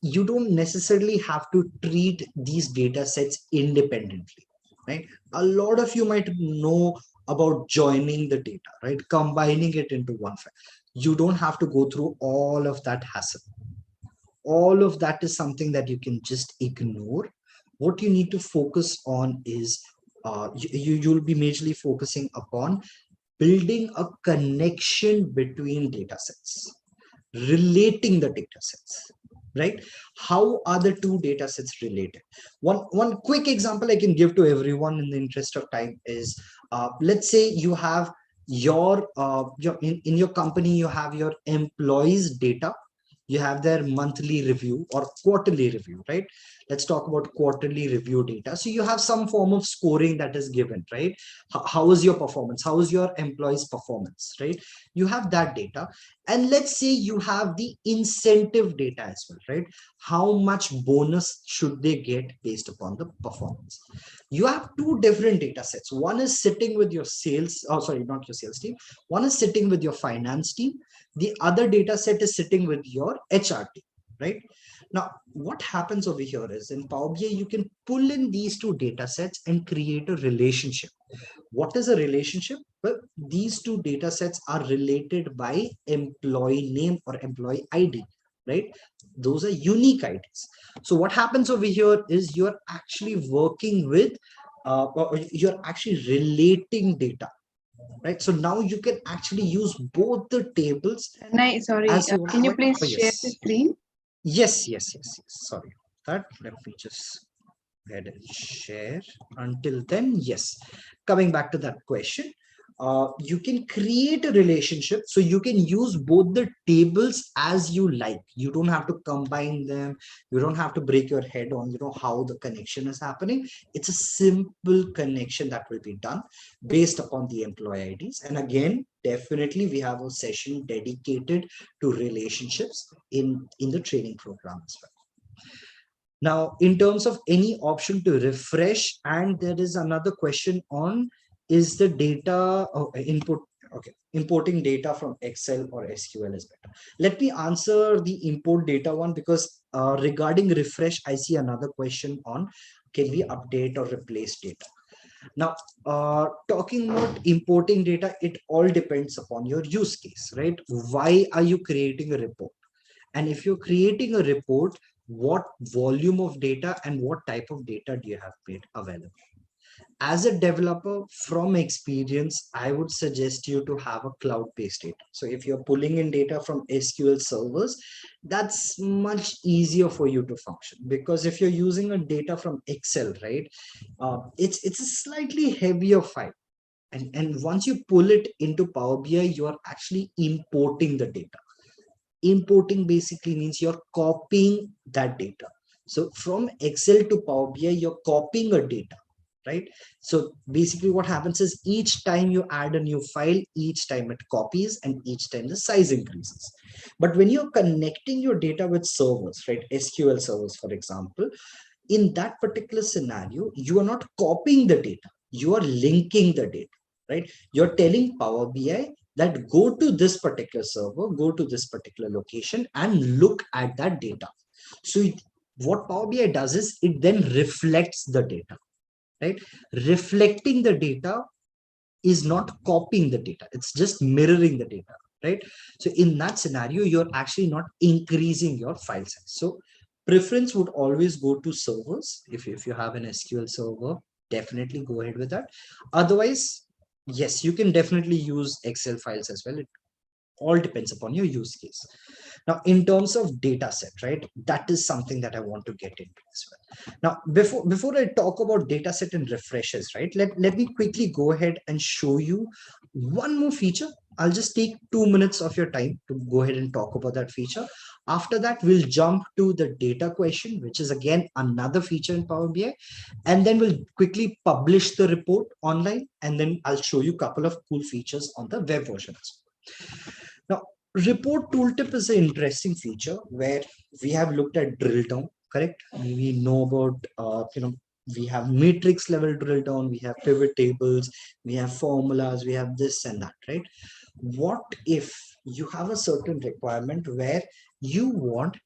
you don't necessarily have to treat these data sets independently, right? A lot of you might know about joining the data, right? Combining it into one file. You don't have to go through all of that hassle. All of that is something that you can just ignore. What you need to focus on is you'll be majorly focusing upon building a connection between data sets, relating the data sets, right? How are the two data sets related? One quick example I can give to everyone in the interest of time is let's say you have in your company, you have your employees data, you have their monthly review or quarterly review, right? Let's talk about quarterly review data. So you have some form of scoring that is given, right? How is your performance? How is your employees performance, right? You have that data. And let's say you have the incentive data as well, right? How much bonus should they get based upon the performance? You have two different data sets. One is sitting with your sales, oh, sorry, not your sales team. One is sitting with your finance team. The other data set is sitting with your HR team, right? Now, what happens over here is in Power BI, you can pull in these two data sets and create a relationship. What is a relationship? Well, these two data sets are related by employee name or employee ID, right? Those are unique IDs. So what happens over here is you're actually working with, or you're actually relating data, right? So now you can actually use both the tables Sorry, as you want. can you please Oh, share the yes. screen? Yes. Sorry. That let me just go ahead and share. Until then, yes. Coming back to that question, you can create a relationship, so you can use both the tables as you like. You don't have to combine them. You don't have to break your head on how the connection is happening. It's a simple connection that will be done based upon the employee IDs. And again, definitely we have a session dedicated to relationships in the training program as well. Now, in terms of any option to refresh, and there is another question on, is the data input, okay, importing data from Excel or SQL is better. Let me answer the import data one, because regarding refresh, I see another question on, can we update or replace data? Now, talking about importing data, it all depends upon your use case, right? Why are you creating a report? And if you're creating a report, what volume of data and what type of data do you have made available? As a developer, from experience, I would suggest you to have a cloud-based data. So if you're pulling in data from SQL servers, that's much easier for you to function, because if you're using a data from Excel, right, it's a slightly heavier file. And once you pull it into Power BI, you are actually importing the data. Importing basically means you're copying that data. So from Excel to Power BI, you're copying a data, right? So basically what happens is, each time you add a new file, each time it copies and each time the size increases. But when you're connecting your data with servers, right, SQL servers, for example, in that particular scenario, you are not copying the data, you are linking the data, right? You're telling Power BI that go to this particular server, go to this particular location and look at that data. So what Power BI does is, it then reflects the data, right? Reflecting the data is not copying the data, it's just mirroring the data, right? So in that scenario, you're actually not increasing your file size. So preference would always go to servers. If you have an SQL server, definitely go ahead with that. Otherwise, yes, you can definitely use Excel files as well. It all depends upon your use case. Now, in terms of data set, right, that is something that I want to get into as well. Now, before I talk about data set and refreshes, right, let me quickly go ahead and show you one more feature. I'll just take 2 minutes of your time to go ahead and talk about that feature. After that, we'll jump to the data question, which is again another feature in Power BI, and then we'll quickly publish the report online, and then I'll show you a couple of cool features on the web version as well. Now, report tooltip is an interesting feature where we have looked at drill down, correct? We know about, we have matrix level drill down, we have pivot tables, we have formulas, we have this and that, right? What if you have a certain requirement where you want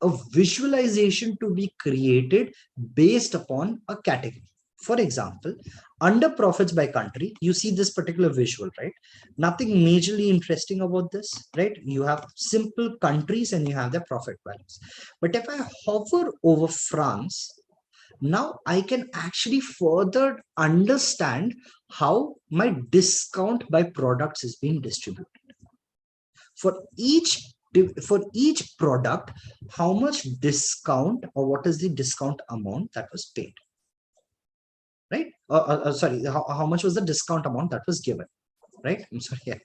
a visualization to be created based upon a category? For example, under profits by country, you see this particular visual, right? Nothing majorly interesting about this, right? You have simple countries and you have their profit values. But if I hover over France, now I can actually further understand how my discount by products is being distributed. For each product, how much discount, or what is the discount amount that was paid, right? Sorry, how much was the discount amount that was given, right? I'm sorry, yeah,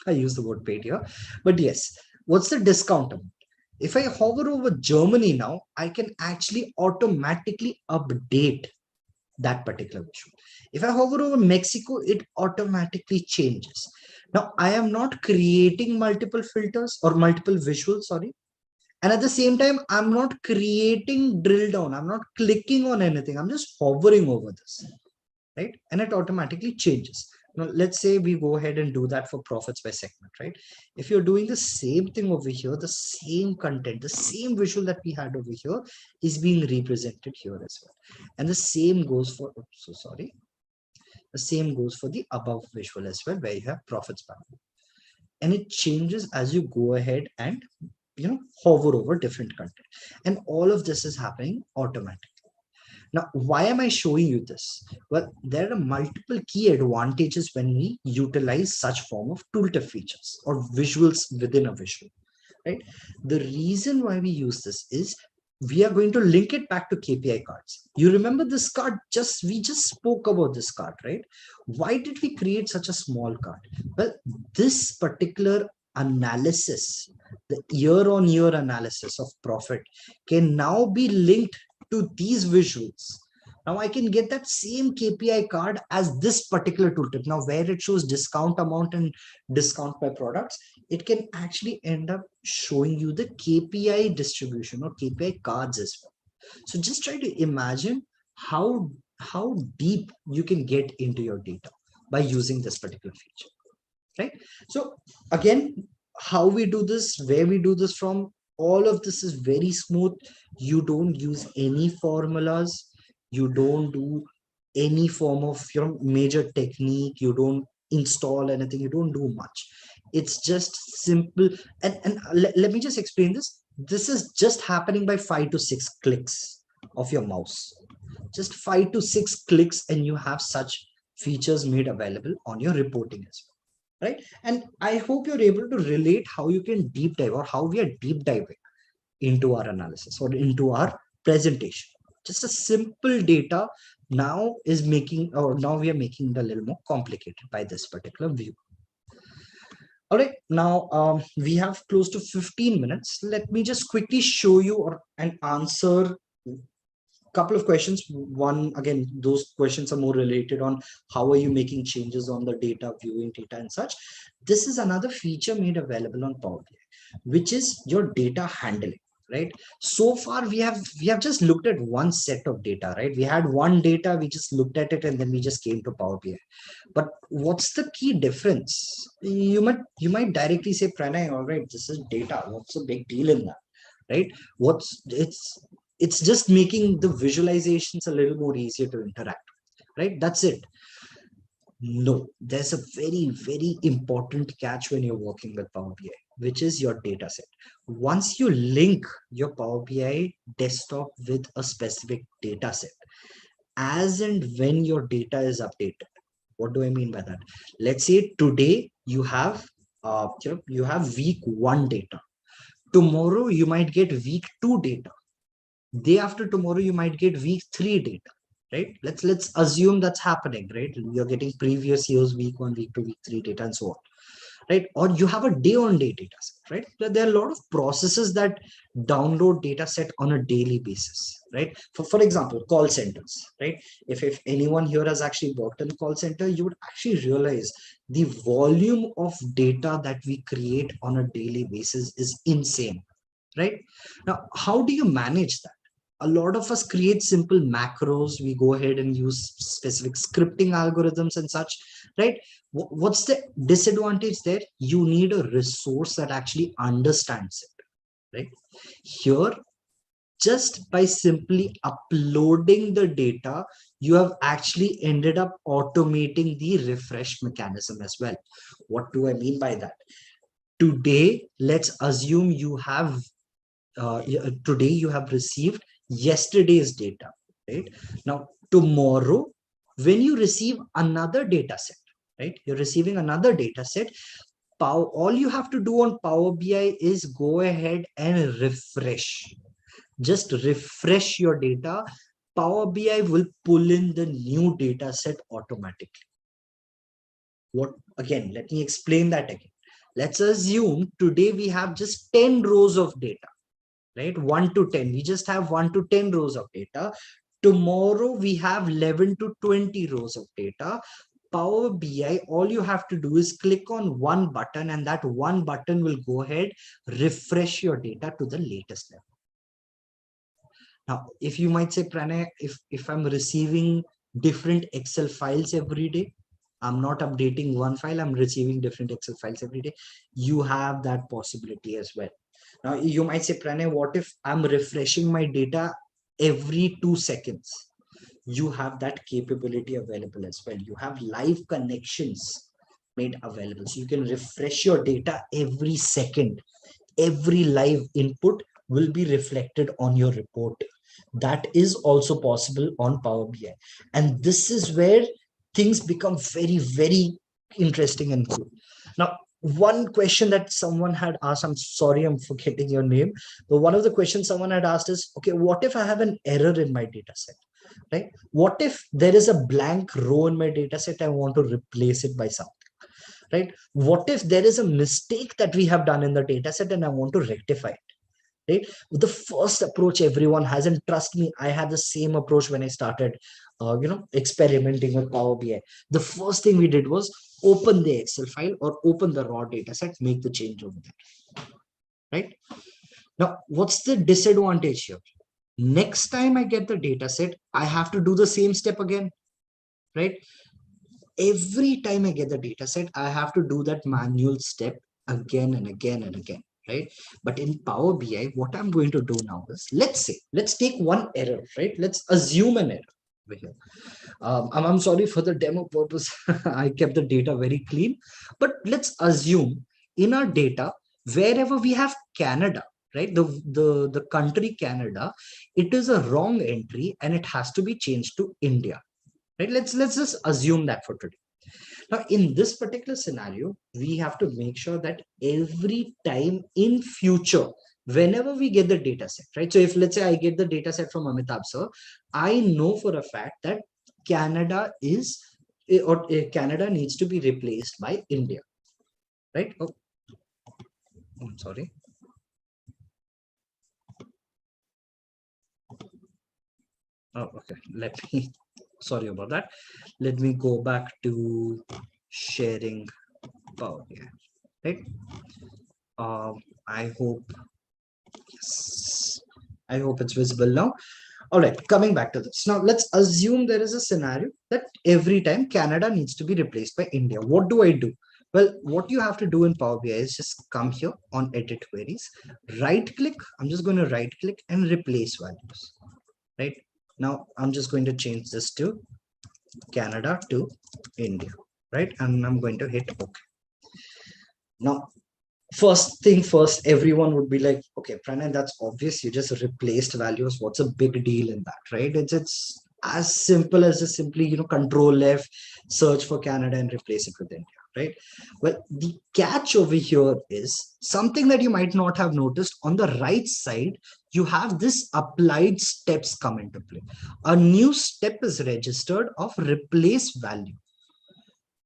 I use the word paid here, but yes, what's the discount amount? If I hover over Germany now, I can actually automatically update that particular visual. If I hover over Mexico, it automatically changes. Now, I am not creating multiple filters or multiple visuals, sorry. And at the same time, I'm not creating drill down. I'm not clicking on anything. I'm just hovering over this, right? And it automatically changes. Now, let's say we go ahead and do that for profits by segment, right? If you're doing the same thing over here, the same content, the same visual that we had over here is being represented here as well. And the same goes for, so sorry, the same goes for the above visual as well, where you have profits by. And it changes as you go ahead and hover over different content, and all of this is happening automatically. Now, why am I showing you this? Well, there are multiple key advantages when we utilize such form of tooltip features or visuals within a visual, right? The reason why we use this is we are going to link it back to KPI cards. You remember this card, we just spoke about this card, right? Why did we create such a small card? Well, this particular analysis, the year-on-year analysis of profit can now be linked to these visuals. Now I can get that same KPI card as this particular tooltip. Now where it shows discount amount and discount by products, it can actually end up showing you the KPI distribution or KPI cards as well. So just try to imagine how deep you can get into your data by using this particular feature, right? So again, how we do this, where we do this from, all of this is very smooth. You don't use any formulas, you don't do any form of major technique, you don't install anything, you don't do much. It's just simple. And let me just explain this. This is just happening by 5 to 6 clicks of your mouse. Just 5 to 6 clicks and you have such features made available on your reporting as well, right? And I hope you're able to relate how you can deep dive or how we are deep diving into our analysis or into our presentation. Just a simple data now is making, or now we are making it a little more complicated by this particular view. All right, now we have close to 15 minutes. Let me just quickly show you and answer couple of questions. One, again, those questions are more related on how are you making changes on the data, viewing data and such. This is another feature made available on Power BI, which is your data handling, right? So far we have just looked at one set of data, right? We had one data, we just looked at it and then we just came to Power BI. But what's the key difference? You might directly say, Pranay, all right, this is data, what's the big deal in that, right? It's just making the visualizations a little more easier to interact with, right? That's it. No, there's a very, very important catch when you're working with Power BI, which is your data set. Once you link your Power BI desktop with a specific data set, as and when your data is updated, what do I mean by that? Let's say today you have week 1 data. Tomorrow you might get week 2 data. Day after tomorrow you might get week 3 data, right? Let's assume that's happening, right? You're getting previous year's week 1, week 2, week 3 data and so on, right? Or you have a day-on-day data set, right? There are a lot of processes that download data set on a daily basis, right? For example, call centers, right? If anyone here has actually worked in a call center, you would actually realize the volume of data that we create on a daily basis is insane, right? Now, how do you manage that? A lot of us create simple macros. We go ahead and use specific scripting algorithms and such, right? What's the disadvantage there? You need a resource that actually understands it, right? Here, just by simply uploading the data, you have actually ended up automating the refresh mechanism as well. What do I mean by that? Today, let's assume you have today you have received yesterday's data, right? Now tomorrow when you receive another data set, right, you're receiving another data set, all you have to do on Power BI is go ahead and refresh. Just refresh your data. Power BI will pull in the new data set automatically. What again, let me explain that again. Let's assume today we have just 10 rows of data, right? 1 to 10. We just have 1 to 10 rows of data. Tomorrow we have 11 to 20 rows of data. Power BI, all you have to do is click on one button and that one button will go ahead, refresh your data to the latest level. Now, if you might say, Pranay, if I'm receiving different Excel files every day, I'm not updating one file, I'm receiving different Excel files every day, you have that possibility as well. Now, you might say, Pranay, what if I'm refreshing my data every 2 seconds? You have that capability available as well. You have live connections made available. So you can refresh your data every second. Every live input will be reflected on your report. That is also possible on Power BI. And this is where things become very, very interesting and cool. Now, one question that someone had asked, I'm sorry, I'm forgetting your name, but one of the questions someone had asked is, okay, what if I have an error in my data set, right? What if there is a blank row in my data set, I want to replace it by something, right? What if there is a mistake that we have done in the data set and I want to rectify it? Right, the first approach everyone has, and trust me, I had the same approach when I started experimenting with Power BI. The first thing we did was open the Excel file or open the raw data set, make the change over there. Right now, what's the disadvantage here? Next time I get the data set, I have to do the same step again. Right, every time I get the data set, I have to do that manual step again and again and again. Right, but in Power BI, what I'm going to do now is, let's take one error. Right, let's assume an error over here. I'm sorry for the demo purpose. I kept the data very clean, but let's assume in our data, wherever we have Canada, right, the country Canada, it is a wrong entry and it has to be changed to India. Right, let's just assume that for today. Now, in this particular scenario, we have to make sure that every time in future, whenever we get the data set, right? So if let's say I get the data set from Amitabh sir, I know for a fact that Canada Canada needs to be replaced by India, right? Oh, I'm sorry. Oh, okay. Sorry about that. Let me go back to sharing Power BI, right? I hope, yes, I hope it's visible now. All right, coming back to this. Now, let's assume there is a scenario that every time Canada needs to be replaced by India. What do I do? Well, what you have to do in Power BI is just come here on Edit Queries, right click. I'm just going to right click and replace values, right? Now, I'm just going to change this to Canada to India, right? And I'm going to hit OK. Now, first thing first, everyone would be like, okay, Pranay, that's obvious. You just replaced values. What's a big deal in that, right? It's as simple as just simply, Control F, search for Canada and replace it with India, right? Well, the catch over here is something that you might not have noticed. On the right side, you have this applied steps come into play. A new step is registered of replace value.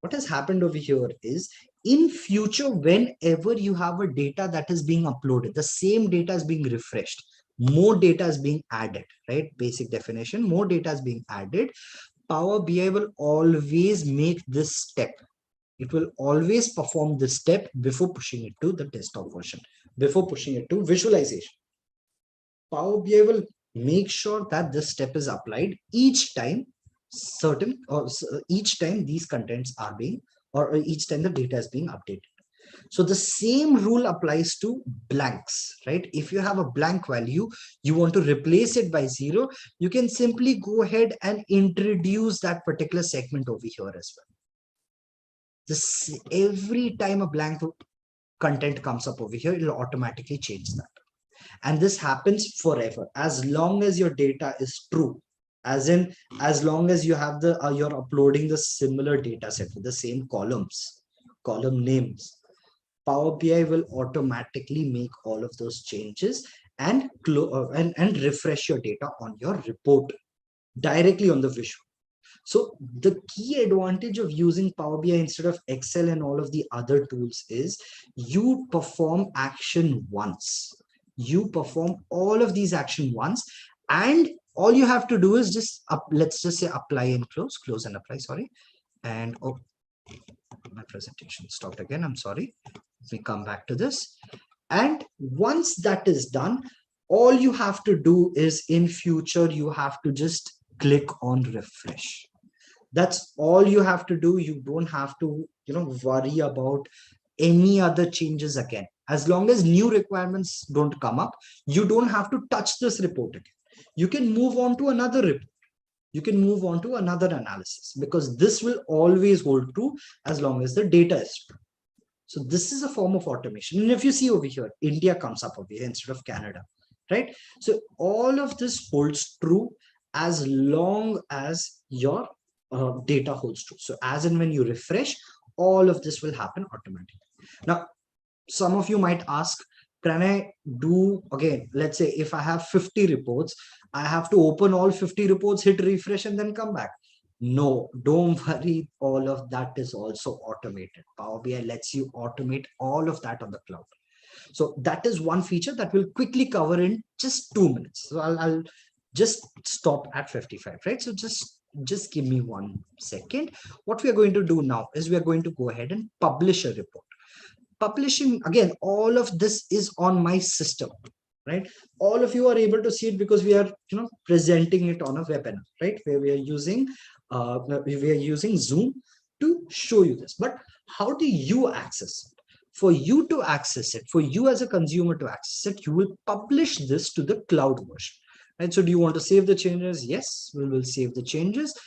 What has happened over here is, in future, whenever you have a data that is being uploaded, the same data is being refreshed, more data is being added, right? Basic definition, more data is being added. Power BI will always make this step. It will always perform this step before pushing it to the desktop version, before pushing it to visualization. Power BI will make sure that this step is applied each time each time these contents are being, or each time the data is being updated. So the same rule applies to blanks, right? If you have a blank value, you want to replace it by 0, you can simply go ahead and introduce that particular segment over here as well. This, every time a blank content comes up over here, it will automatically change that. And this happens forever, as long as your data is true. As in, as long as you have the, you're uploading the similar data set with the same columns, column names, Power BI will automatically make all of those changes and refresh your data on your report directly on the visual. So the key advantage of using Power BI instead of Excel and all of the other tools is you perform action once. You perform all of these action once, and all you have to do is just let's just say apply and close and apply, sorry. And oh, my presentation stopped again. I'm sorry. Let me come back to this. And once that is done, all you have to do is, in future, you have to just click on refresh. That's all you have to do. You don't have to, worry about any other changes again. As long as new requirements don't come up, you don't have to touch this report again. You can move on to another report. You can move on to another analysis, because this will always hold true as long as the data is true. So this is a form of automation. And if you see over here, India comes up over here instead of Canada. right? So all of this holds true as long as your data holds true. So as and when you refresh, all of this will happen automatically. Now, some of you might ask, can I do again? Let's say if I have 50 reports, I have to open all 50 reports, hit refresh, and then come back. No, don't worry. All of that is also automated. Power BI lets you automate all of that on the cloud. So that is one feature that we'll quickly cover in just 2 minutes. So I'll just stop at 55, right? So just give me 1 second. What we are going to do now is we are going to go ahead and publish a report. Publishing, again, all of this is on my system, right? All of you are able to see it because we are presenting it on a webinar, right, where we are using Zoom to show you this. But how do you access it? For you to access it, for you as a consumer to access it, you will publish this to the cloud version, right? So do you want to save the changes? Yes, we will save the changes.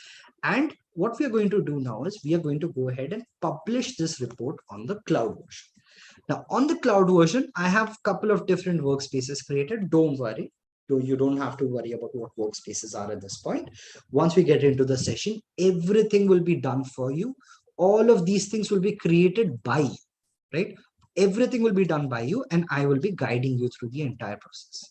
And what we are going to do now is we are going to go ahead and publish this report on the cloud version. Now, on the cloud version, I have a couple of different workspaces created. Don't worry. You don't have to worry about what workspaces are at this point. Once we get into the session, everything will be done for you. All of these things will be created by you, right? Everything will be done by you, and I will be guiding you through the entire process.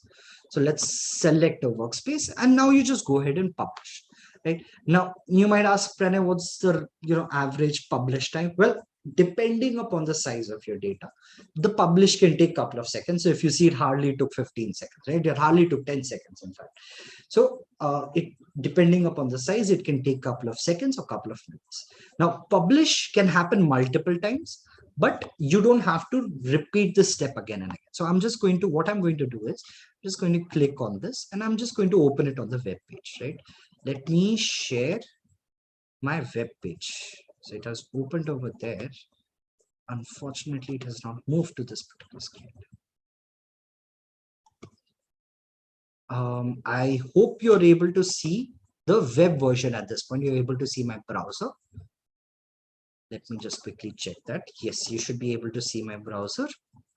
So let's select a workspace, and now you just go ahead and publish. Right now, you might ask, Pranay, what's the average publish time? Well, depending upon the size of your data, the publish can take a couple of seconds. So if you see, it hardly took 15 seconds, right? It hardly took 10 seconds, in fact. So it depending upon the size, it can take a couple of seconds or couple of minutes. Now, publish can happen multiple times, but you don't have to repeat this step again and again. So what I'm going to do is just going to click on this, and I'm just going to open it on the web page, right? Let me share my web page. So it has opened over there. Unfortunately, it has not moved to this particular screen. I hope you're able to see the web version at this point. You're able to see my browser. Let me just quickly check that. Yes, you should be able to see my browser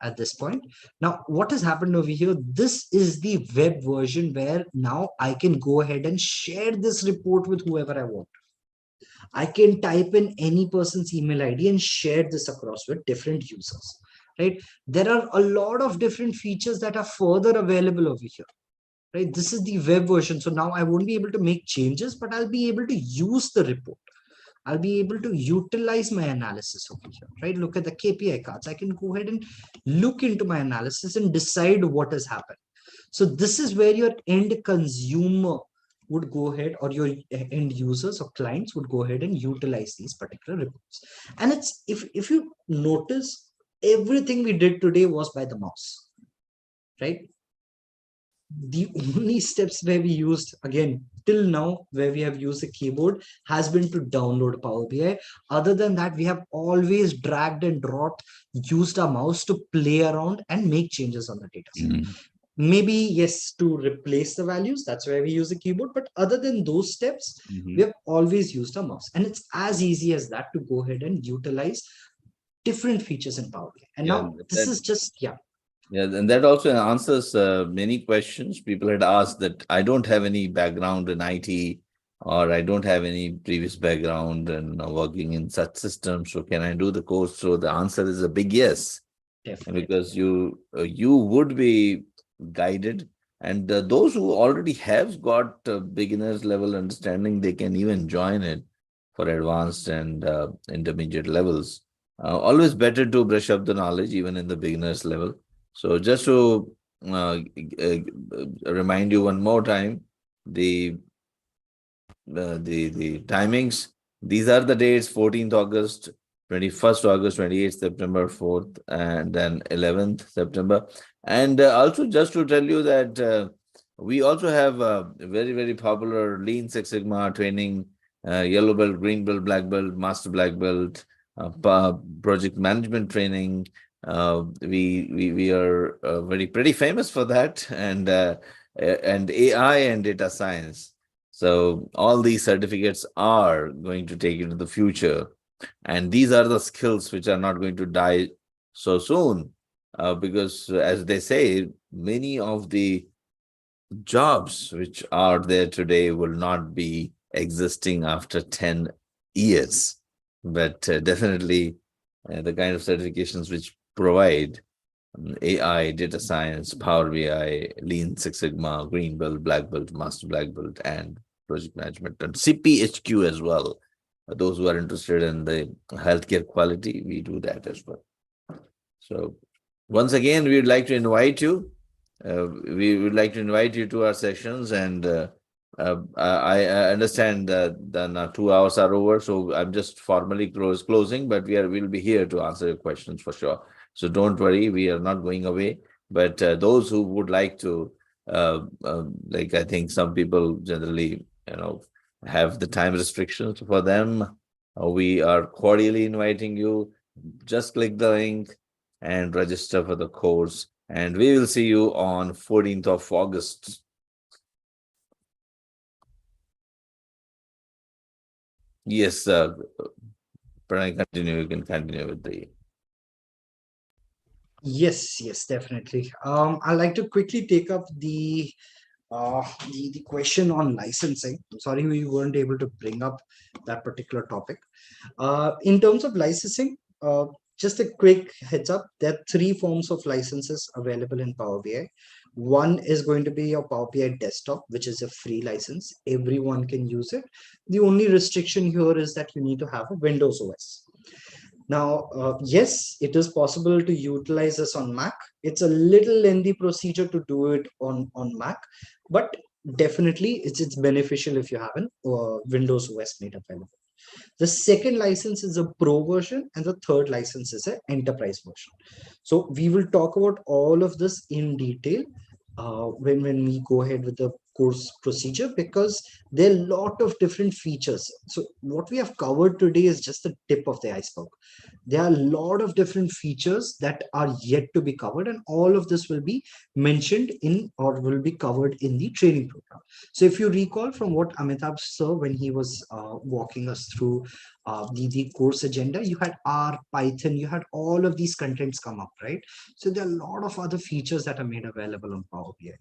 at this point. Now, what has happened over here? This is the web version where now I can go ahead and share this report with whoever I want. I can type in any person's email ID and share this across with different users, right? There are a lot of different features that are further available over here, right? This is the web version. So now I won't be able to make changes, but I'll be able to use the report. I'll be able to utilize my analysis over here, right? Look at the KPI cards. I can go ahead and look into my analysis and decide what has happened. So this is where your end consumer would go ahead, or your end users or clients would go ahead and utilize these particular reports. And it's, if you notice, everything we did today was by the mouse, right? The only steps where we used, again, till now, where we have used the keyboard has been to download Power BI. Other than that, we have always dragged and dropped, used our mouse to play around and make changes on the data set. Maybe, yes, to replace the values, that's where we use the keyboard. But other than those steps, we have always used a mouse. And it's as easy as that to go ahead and utilize different features in Power BI. And now this is just, Yeah, and that also answers many questions. People had asked that I don't have any background in IT, or I don't have any previous background in working in such systems. So can I do the course? So the answer is a big yes. definitely, because you would be guided, and those who already have got beginners level understanding, they can even join it for advanced and intermediate levels. Always better to brush up the knowledge even in the beginners level. So just to remind you one more time, the the timings. These are the dates: 14th August, 21st August, 28th September, 4th, and then 11th September. And also, just to tell you that we also have a very, very popular Lean Six Sigma training, yellow belt, green belt, black belt, master black belt, project management training. We are very pretty famous for that, and AI and data science. So all these certificates are going to take you to the future. And these are the skills which are not going to die so soon, because as they say, many of the jobs which are there today will not be existing after 10 years. But definitely the kind of certifications which provide AI, data science, Power BI, Lean Six Sigma, Green Belt, Black Belt, Master Black Belt, and project management, and CPHQ as well. Those who are interested in the healthcare quality, we do that as well. So once again, we would like to invite you. We would like to invite you to our sessions, and I understand that now 2 hours are over, so I'm just formally closing, but we'll be here to answer your questions for sure. So don't worry, we are not going away. But those who would like to, like I think some people generally, have the time restrictions for them. We are cordially inviting you. Just click the link and register for the course. And we will see you on 14th of August. Yes, Pranay, continue. You can continue with the. Yes, definitely. I'd like to quickly take up the question on licensing. I'm sorry we weren't able to bring up that particular topic. In terms of licensing, just a quick heads up, there are three forms of licenses available in Power BI. One is going to be your Power BI desktop, which is a free license. Everyone can use it. The only restriction here is that you need to have a Windows OS. Now, yes, it is possible to utilize this on Mac. It's a little lengthy procedure to do it on Mac, but definitely it's beneficial if you have an Windows OS made available. The second license is a pro version, and the third license is an enterprise version. So we will talk about all of this in detail when we go ahead with the course procedure, because there are a lot of different features. So what we have covered today is just the tip of the iceberg. There are a lot of different features that are yet to be covered, and all of this will be mentioned in or will be covered in the training program. So if you recall from what Amitabh sir, when he was walking us through the course agenda, you had R, Python, you had all of these contents come up, right? So there are a lot of other features that are made available on Power BI.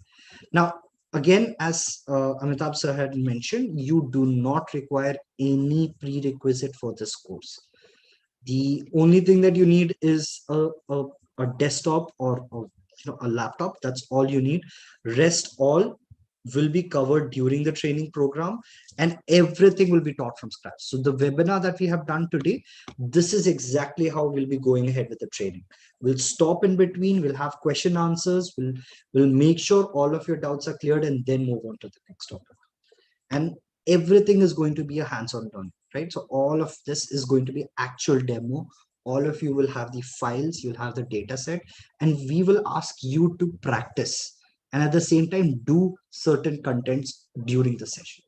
Now, again, as Amitabh sir had mentioned, you do not require any prerequisite for this course. The only thing that you need is a desktop or a laptop. That's all you need. Rest all will be covered during the training program, and everything will be taught from scratch. So the webinar that we have done today, this is exactly how we'll be going ahead with the training. We'll stop in between, we'll have question answers, we'll make sure all of your doubts are cleared, and then move on to the next topic. And everything is going to be a hands-on learning, right? So all of this is going to be actual demo. All of you will have the files, you'll have the data set, and we will ask you to practice and at the same time do certain contents during the session.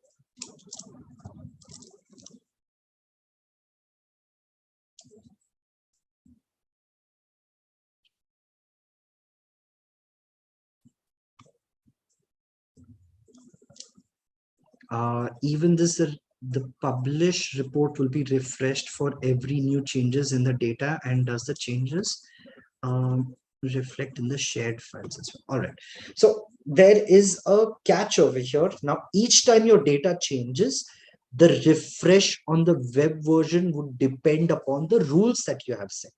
Even this, the publish report will be refreshed for every new changes in the data, and does the changes reflect in the shared files as well. All right, so there is a catch over here. Now, each time your data changes, the refresh on the web version would depend upon the rules that you have set.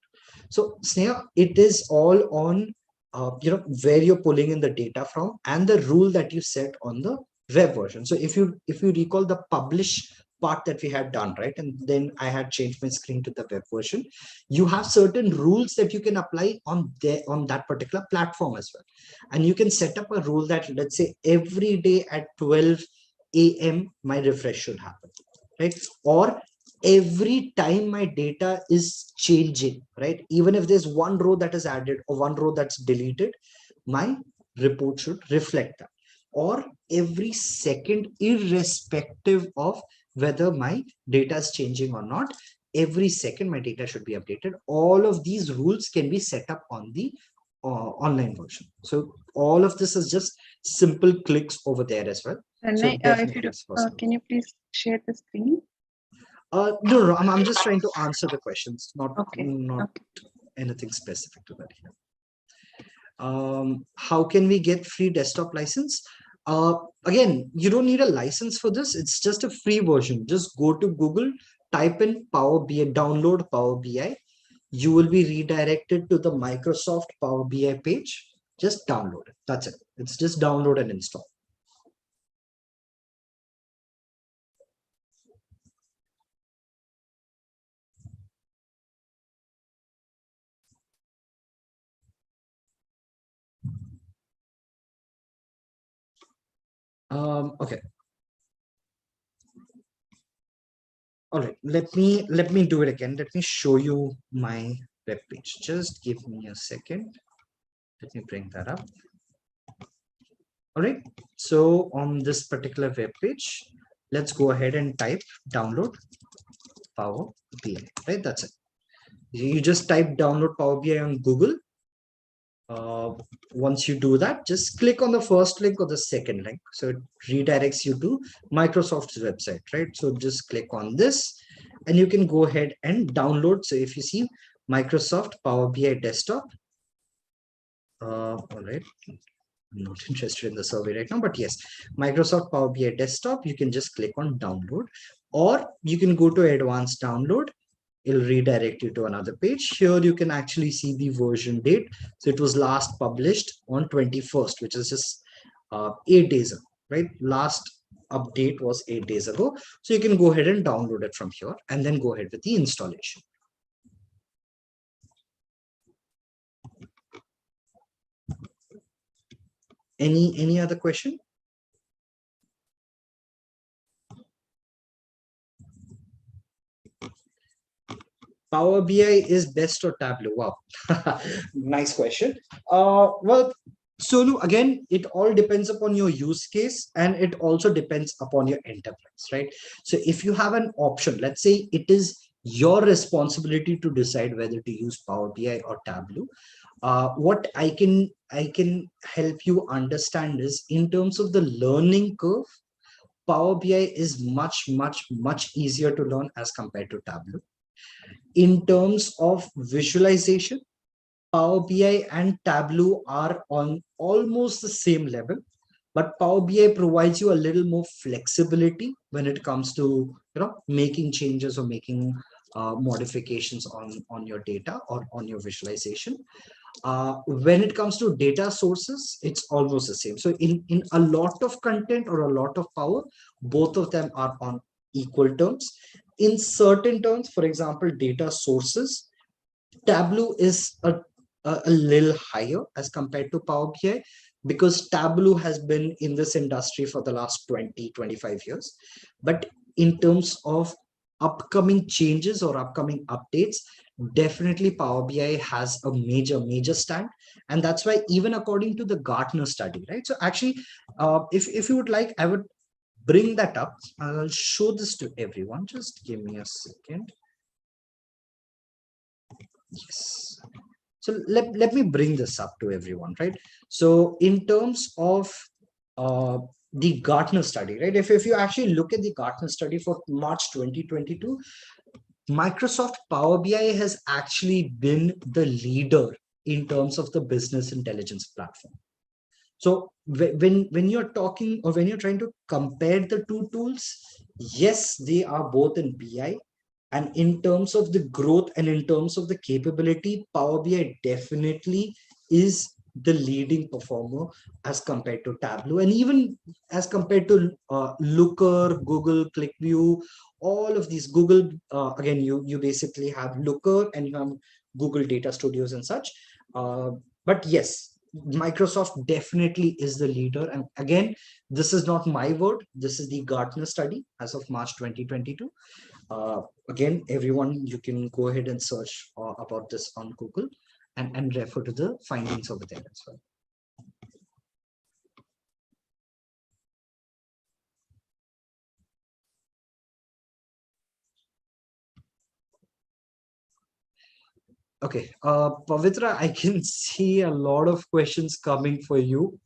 So Sneha, it is all on where you're pulling in the data from and the rule that you set on the web version. So if you recall the publish part that we had done, right, and then I had changed my screen to the web version, you have certain rules that you can apply on that particular platform as well. And you can set up a rule that, let's say, every day at 12 a.m. my refresh should happen, right? Or every time my data is changing, right, even if there's one row that is added or one row that's deleted, my report should reflect that. Or every second, irrespective of whether my data is changing or not, every second my data should be updated. All of these rules can be set up on the online version. So all of this is just simple clicks over there as well. And So if you do, can you please share the screen? No, I'm just trying to answer the questions, not Okay. anything specific to that here. How can we get free desktop license? Again, you don't need a license for this. It's just a free version. Just go to Google, type in Power BI, download Power BI. You will be redirected to the Microsoft Power BI page. Just download it. That's it. It's just download and install. Okay. All right. Let me do it again. Let me show you my web page. Just give me a second. Let me bring that up. All right. So on this particular web page, let's go ahead and type download Power BI. Right. That's it. You just type download Power BI on Google. Once you do that, just click on the first link or the second link. So it redirects you to Microsoft's website, right? So just click on this and you can go ahead and download. So if you see Microsoft Power BI desktop, all right. I'm not interested in the survey right now, but yes, Microsoft Power BI desktop, you can just click on download, or you can go to advanced download. It'll redirect you to another page. Here you can actually see the version date. So it was last published on 21st, which is just 8 days ago, right? Last update was 8 days ago. So you can go ahead and download it from here and then go ahead with the installation. Any other question? Power BI is best or Tableau? Wow, nice question. Well, Solu, again, it all depends upon your use case and it also depends upon your enterprise, right? So if you have an option, let's say it is your responsibility to decide whether to use Power BI or Tableau. What I can help you understand is in terms of the learning curve, Power BI is much easier to learn as compared to Tableau. In terms of visualization, Power BI and Tableau are on almost the same level, but Power BI provides you a little more flexibility when it comes to making changes or making modifications on your data or on your visualization. When it comes to data sources, it's almost the same. So in a lot of content or a lot of power, both of them are on equal terms. In certain terms, for example, data sources, Tableau is a little higher as compared to Power BI because Tableau has been in this industry for the last 20-25 years. But in terms of upcoming changes or upcoming updates, definitely Power BI has a major stand. And that's why even according to the Gartner study, right? So actually, if you would like, I would bring that up. I'll show this to everyone. Just give me a second. Yes. So let me bring this up to everyone, right? So in terms of the Gartner study, right? If you actually look at the Gartner study for March 2022, Microsoft Power BI has actually been the leader in terms of the business intelligence platform. So when you're talking or when you're trying to compare the two tools, yes, they are both in BI. And in terms of the growth and in terms of the capability, Power BI definitely is the leading performer as compared to Tableau, and even as compared to Looker, Google, ClickView, all of these. Google, again, you basically have Looker and you have Google Data Studios and such. But yes, Microsoft definitely is the leader. And again, this is not my word. This is the Gartner study as of March 2022. Again, everyone, you can go ahead and search about this on Google and refer to the findings over there as well. Okay, Pavitra, I can see a lot of questions coming for you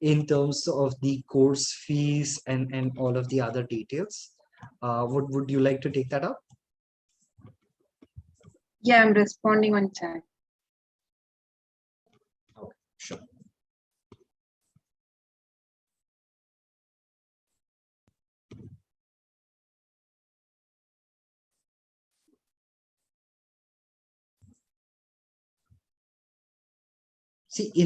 in terms of the course fees and all of the other details. Would you like to take that up? Yeah, I'm responding on chat. Okay, sure. See, in